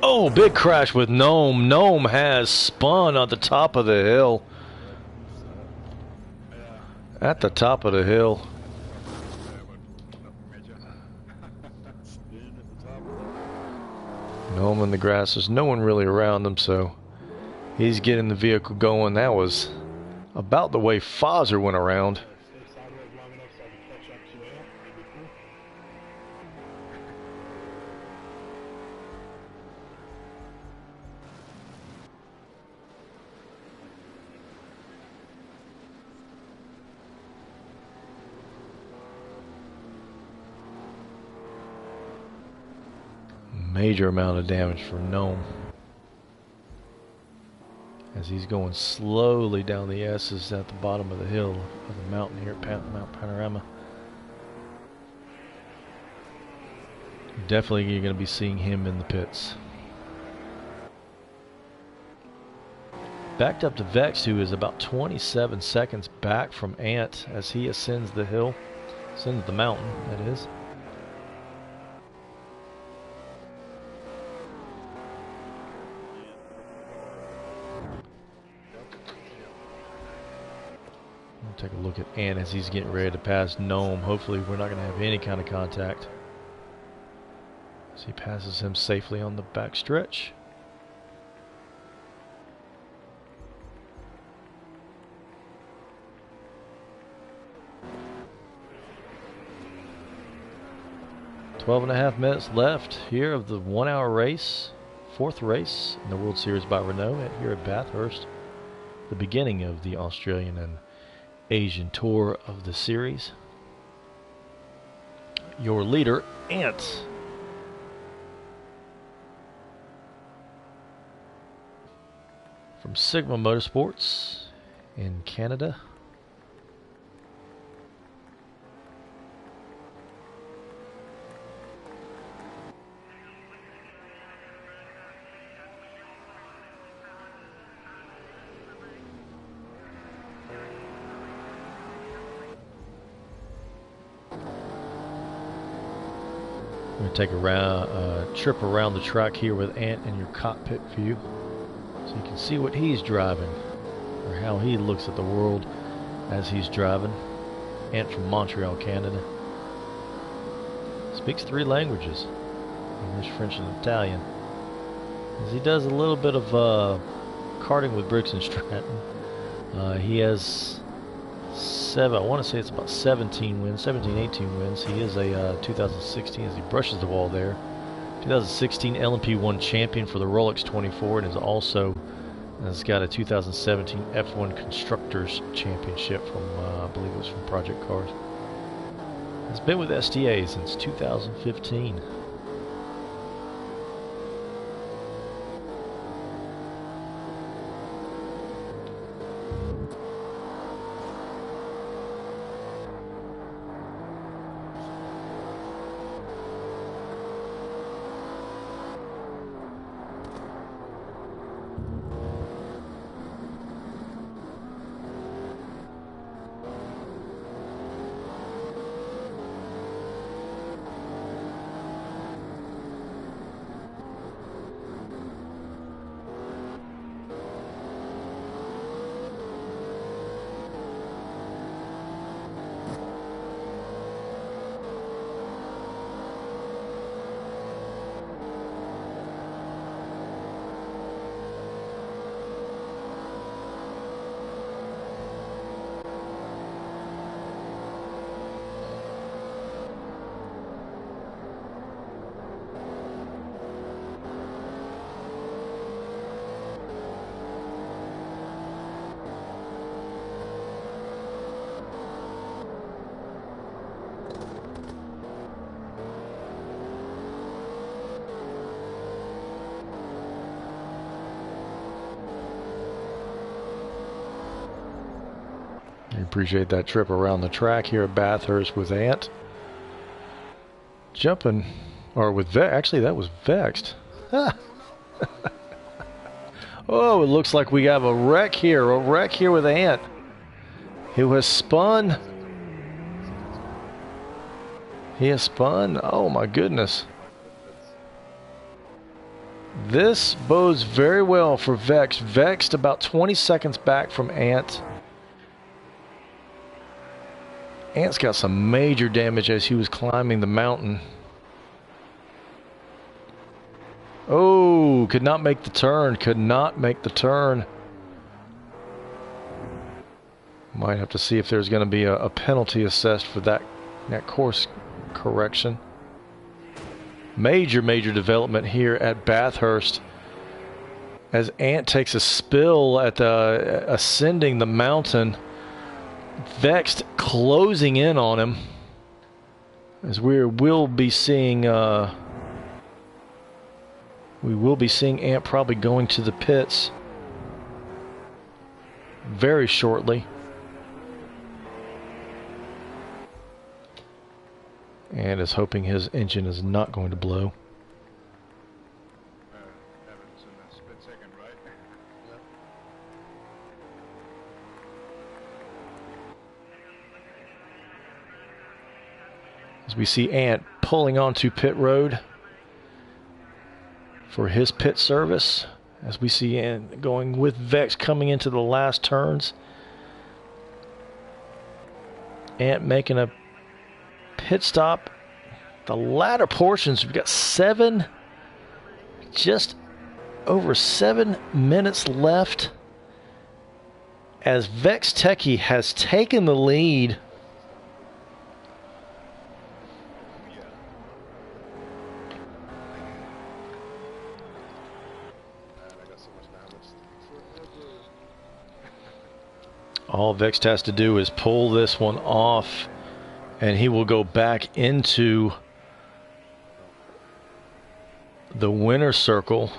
Oh, big crash with Gnome. Gnome has spun at the top of the hill. At the top of the hill. Gnome in the grass. There's no one really around him, so he's getting the vehicle going. That was about the way Fozer went around. Major amount of damage for Gnome as he's going slowly down the S's at the bottom of the hill of the mountain here at Mount Panaroma. Definitely you're going to be seeing him in the pits. Backed up to Vex, who is about 27 seconds back from Ant as he ascends the hill, ascends the mountain, that is. Take a look at Ant as he's getting ready to pass Gnome. Hopefully we're not going to have any kind of contact. So he passes him safely on the back stretch. Twelve and a half minutes left here of the 1 hour race. 4th race in the World Series by Renault here at Bathurst. The beginning of the Australian and Asian tour of the series. Your leader, Ant. From Sigma Motorsports in Canada. We're going to take a trip around the track here with Ant in your cockpit view so you can see what he's driving or how he looks at the world as he's driving. Ant from Montreal, Canada. Speaks 3 languages, English, French, and Italian. As he does a little bit of karting with Briggs and Stratton. He has I want to say it's about 17 wins, 17, 18 wins. He is a 2016, as he brushes the wall there, 2016 LMP1 champion for the Rolex 24, and is also has got a 2017 F1 Constructors Championship from, I believe it was from Project Cars. Has been with STA since 2015. We appreciate that trip around the track here at Bathurst with Ant. Jumping, or with Vex. Actually, that was Vexed. Oh, it looks like we have a wreck here with Ant, who has spun. He has spun. Oh my goodness. This bodes very well for Vex. Vexed about 20 seconds back from Ant. Ant's got some major damage as he was climbing the mountain. Oh, could not make the turn. Could not make the turn. Might have to see if there's going to be a penalty assessed for that course correction. Major development here at Bathurst as Ant takes a spill at the ascending the mountain. Vexed closing in on him, as we will be seeing Ant probably going to the pits very shortly. And is hoping his engine is not going to blow. Evans in a split second, right? As we see Ant pulling onto pit road for his pit service. As we see Ant going with Vex coming into the last turns. Ant making a pit stop. The latter portions, we've got just over 7 minutes left as Vex Techie has taken the lead. All Vex has to do is pull this one off, and he will go back into the winner's circle.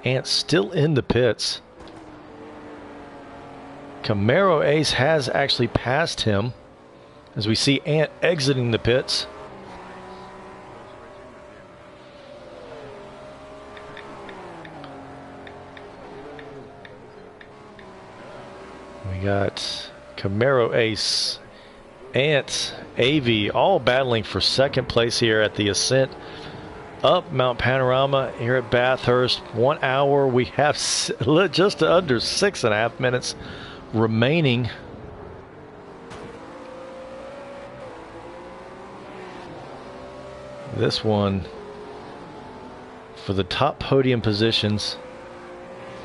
Ant's still in the pits. Camaro Ace has actually passed him as we see Ant exiting the pits. We got Camaro Ace, Ant, AV all battling for second place here at the ascent up Mount Panaroma here at Bathurst. 1 hour. We have just under 6.5 minutes remaining. This one, for the top podium positions,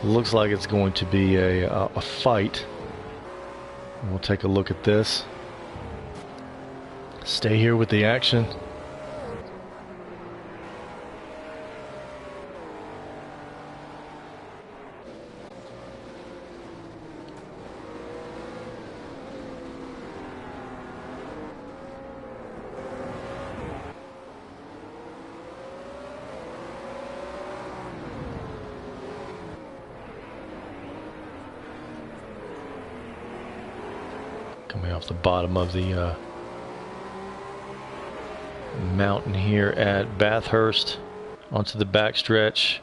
looks like it's going to be a fight. We'll take a look at this. Stay here with the action. Coming off the bottom of the mountain here at Bathurst onto the backstretch.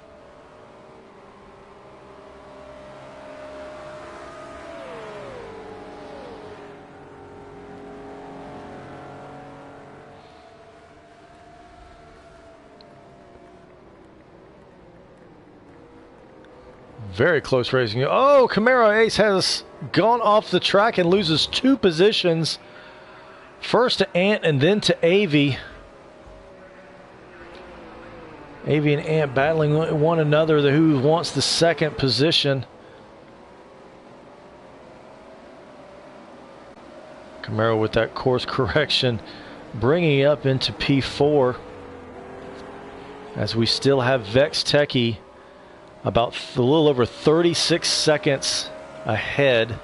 Very close racing. Oh, Camaro Ace has gone off the track and loses 2 positions. First to Ant and then to AV. AV and Ant battling one another. Who wants the second position? Camaro with that course correction, bringing it up into P4. As we still have Vex Techie about a little over 36 seconds ahead.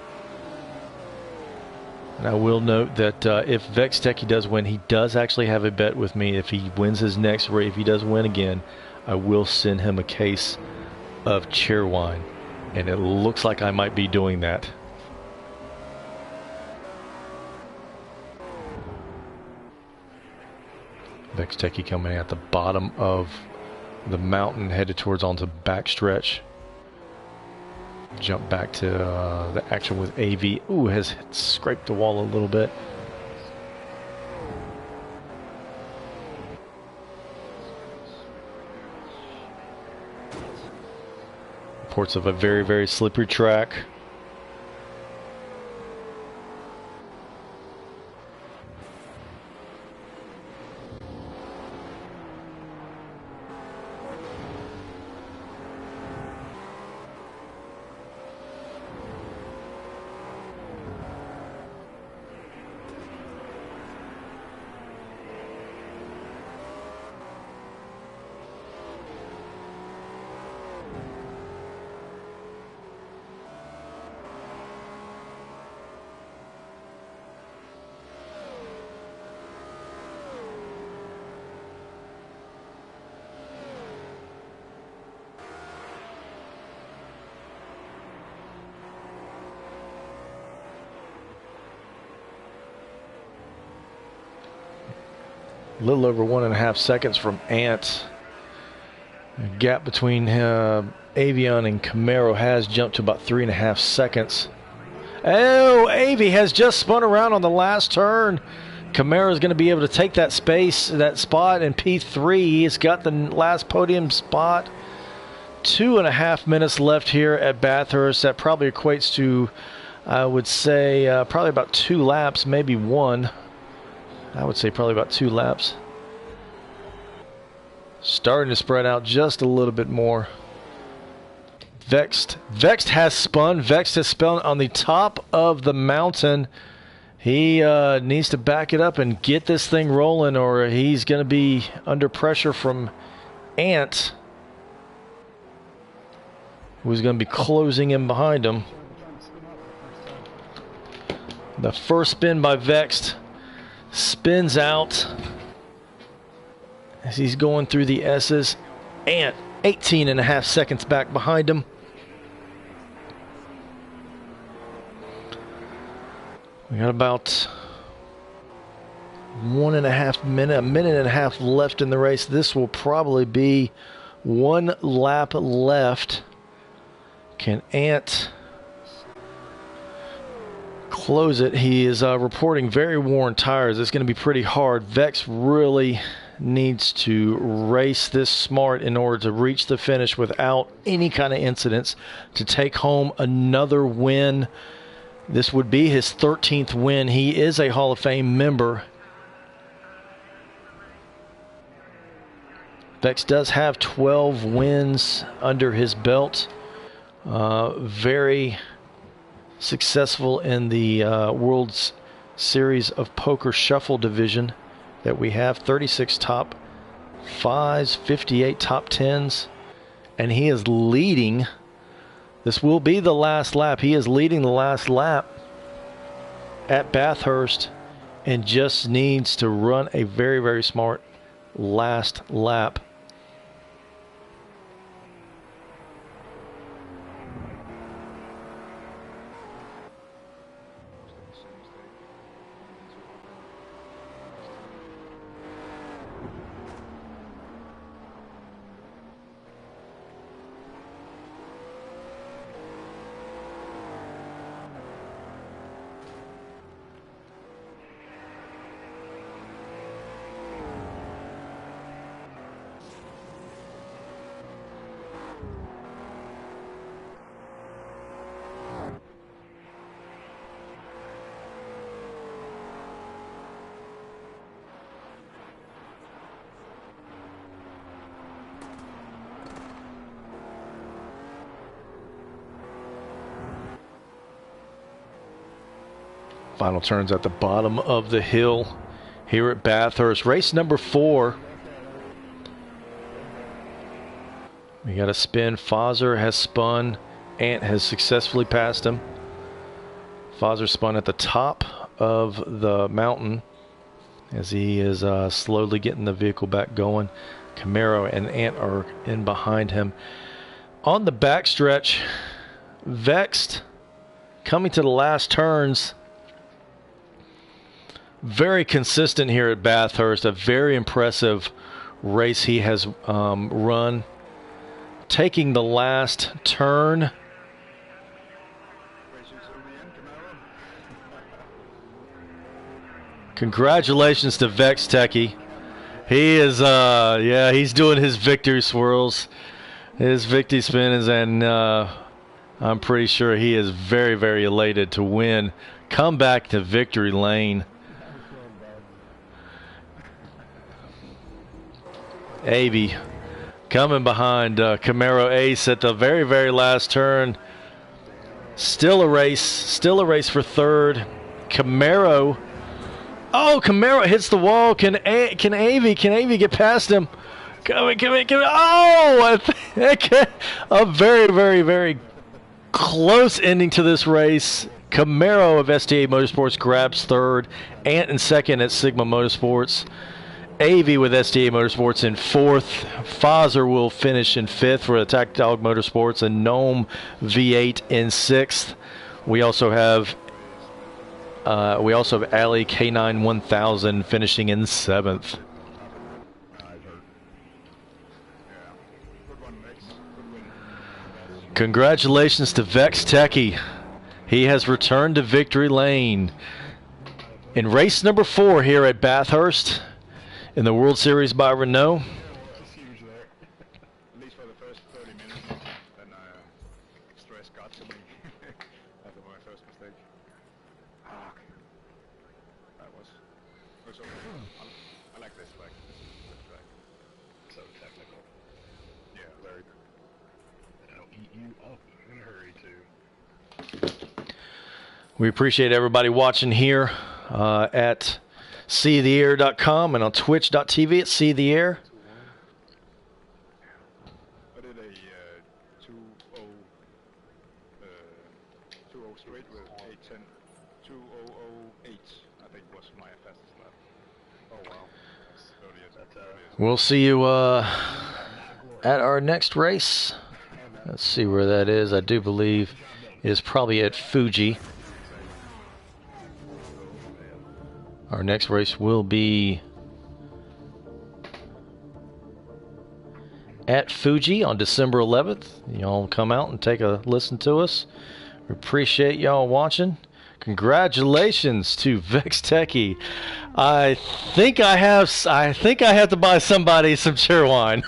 And I will note that if Vextech does win, he does actually have a bet with me. If he wins his next race, if he does win again, I will send him a case of chair wine. And it looks like I might be doing that. Vextech coming at the bottom of the mountain, headed towards onto backstretch. Jump back to the action with AV. Ooh, has scraped the wall a little bit. Reports of a very, very slippery track. A little over 1.5 seconds from Ant. The gap between Avion and Camaro has jumped to about 3.5 seconds. Oh, Avi has just spun around on the last turn. Camaro is going to be able to take that space, that spot in P3. He's got the last podium spot. 2.5 minutes left here at Bathurst. That probably equates to, I would say, probably about 2 laps, maybe 1. I would say probably about 2 laps. Starting to spread out just a little bit more. Vext has spun. Vext has spun on the top of the mountain. He needs to back it up and get this thing rolling, or he's going to be under pressure from Ant, who's going to be closing in behind him. The first spin by Vext spins out as he's going through the S's. Ant 18.5 seconds back behind him. We got about a minute and a half left in the race. This will probably be 1 lap left. Can Ant close it? He is reporting very worn tires. It's going to be pretty hard. Vex really needs to race this smart in order to reach the finish without any kind of incidents to take home another win. This would be his 13th win. He is a Hall of Fame member. Vex does have 12 wins under his belt. Very successful in the World Series of Poker Shuffle division that we have. 36 top 5s, 58 top 10s, and he is leading. This will be the last lap. He is leading the last lap at Bathurst and just needs to run a very, very smart last lap. Final turns at the bottom of the hill here at Bathurst. Race number 4. We got a spin. Fozzer has spun. Ant has successfully passed him. Fozzer spun at the top of the mountain as he is slowly getting the vehicle back going. Camaro and Ant are in behind him. On the backstretch, Vexed coming to the last turns. Very consistent here at Bathurst. A very impressive race he has run. Taking the last turn. Congratulations to Vex Techie. He is, yeah, he's doing his victory swirls, his victory spins, and I'm pretty sure he is very, very elated to win. Come back to victory lane. Avey coming behind Camaro Ace at the very, very last turn. Still a race for third. Camaro. Oh, Camaro hits the wall. Can Avey get past him? Come in. Oh, a very, very, very close ending to this race. Camaro of STA Motorsports grabs third. Ant in second at Sigma Motorsports. Avey with STA Motorsports in fourth. Fozzer will finish in fifth for Attack Dog Motorsports, and Gnome V8 in sixth. We also have Alley K9 1000 finishing in seventh. Congratulations to Vex Techie. He has returned to victory lane in race number 4 here at Bathurst in the World Series by Renault. It's huge there. At least for the first 30 minutes. Then stress got to me after my first mistake. Fuck. That was okay. I like this track. This track. So technical. Yeah, very. It'll eat you up in a hurry too. We appreciate everybody watching here at seetheair.com and on twitch.tv at seetheair. I did a 2:0 straight with 8:10. 2:008, I think was my fastest lap. Oh wow. That's 30 years. That's We'll see you at our next race. Let's see where that is. I do believe it is probably at Fuji. Our next race will be at Fuji on December 11th. Y'all come out and take a listen to us. We appreciate y'all watching. Congratulations to Vex Techie. I think I have to buy somebody some Cheerwine.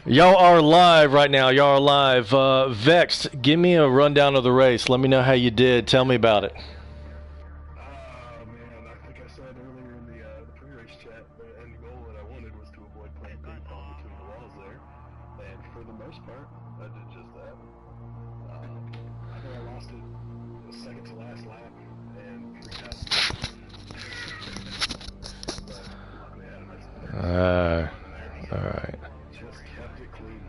Y'all are live right now. Y'all are live. Vexed, give me a rundown of the race. Let me know how you did. Tell me about it. man, I think I said earlier in the pre-race chat, the end goal that I wanted was to avoid playing ping pong between the walls there, and for the most part, I did just that. I think I lost it the second to last lap and freaked out. But man, All right. just kept it clean.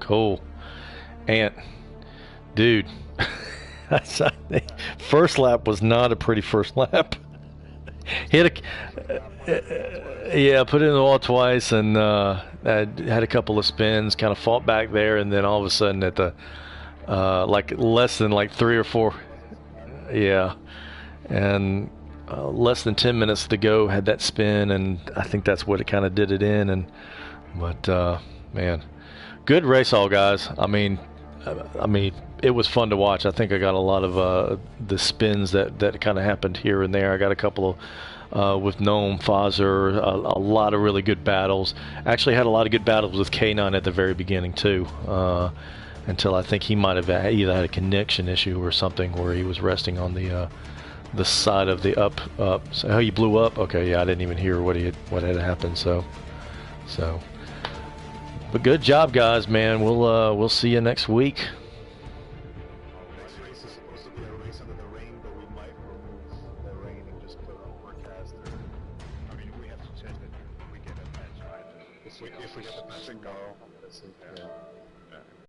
Cool. Ant, dude, first lap was not a pretty first lap. Hit put it in the wall twice, and had a couple of spins, kind of fought back there, and then all of a sudden at the less than 3 or 4, and less than 10 minutes to go, had that spin, and I think that's what it kind of did it in. But man, good race, all guys. I mean, it was fun to watch. I think I got a lot of the spins that kind of happened here and there. I got a couple of with Gnome, Fozzer, a lot of really good battles. Actually had a lot of good battles with K9 at the very beginning too, until I think he might have either had a connection issue or something where he was resting on the side of the up. So how he blew up? Okay, yeah, I didn't even hear what had happened. So. But good job, guys, man. We'll see you next week. Next race is supposed to be a race under the rain, but we might remove the rain and just put overcast. I mean, we have to test it when we get a match. If we get the passing goal. That's it, yeah.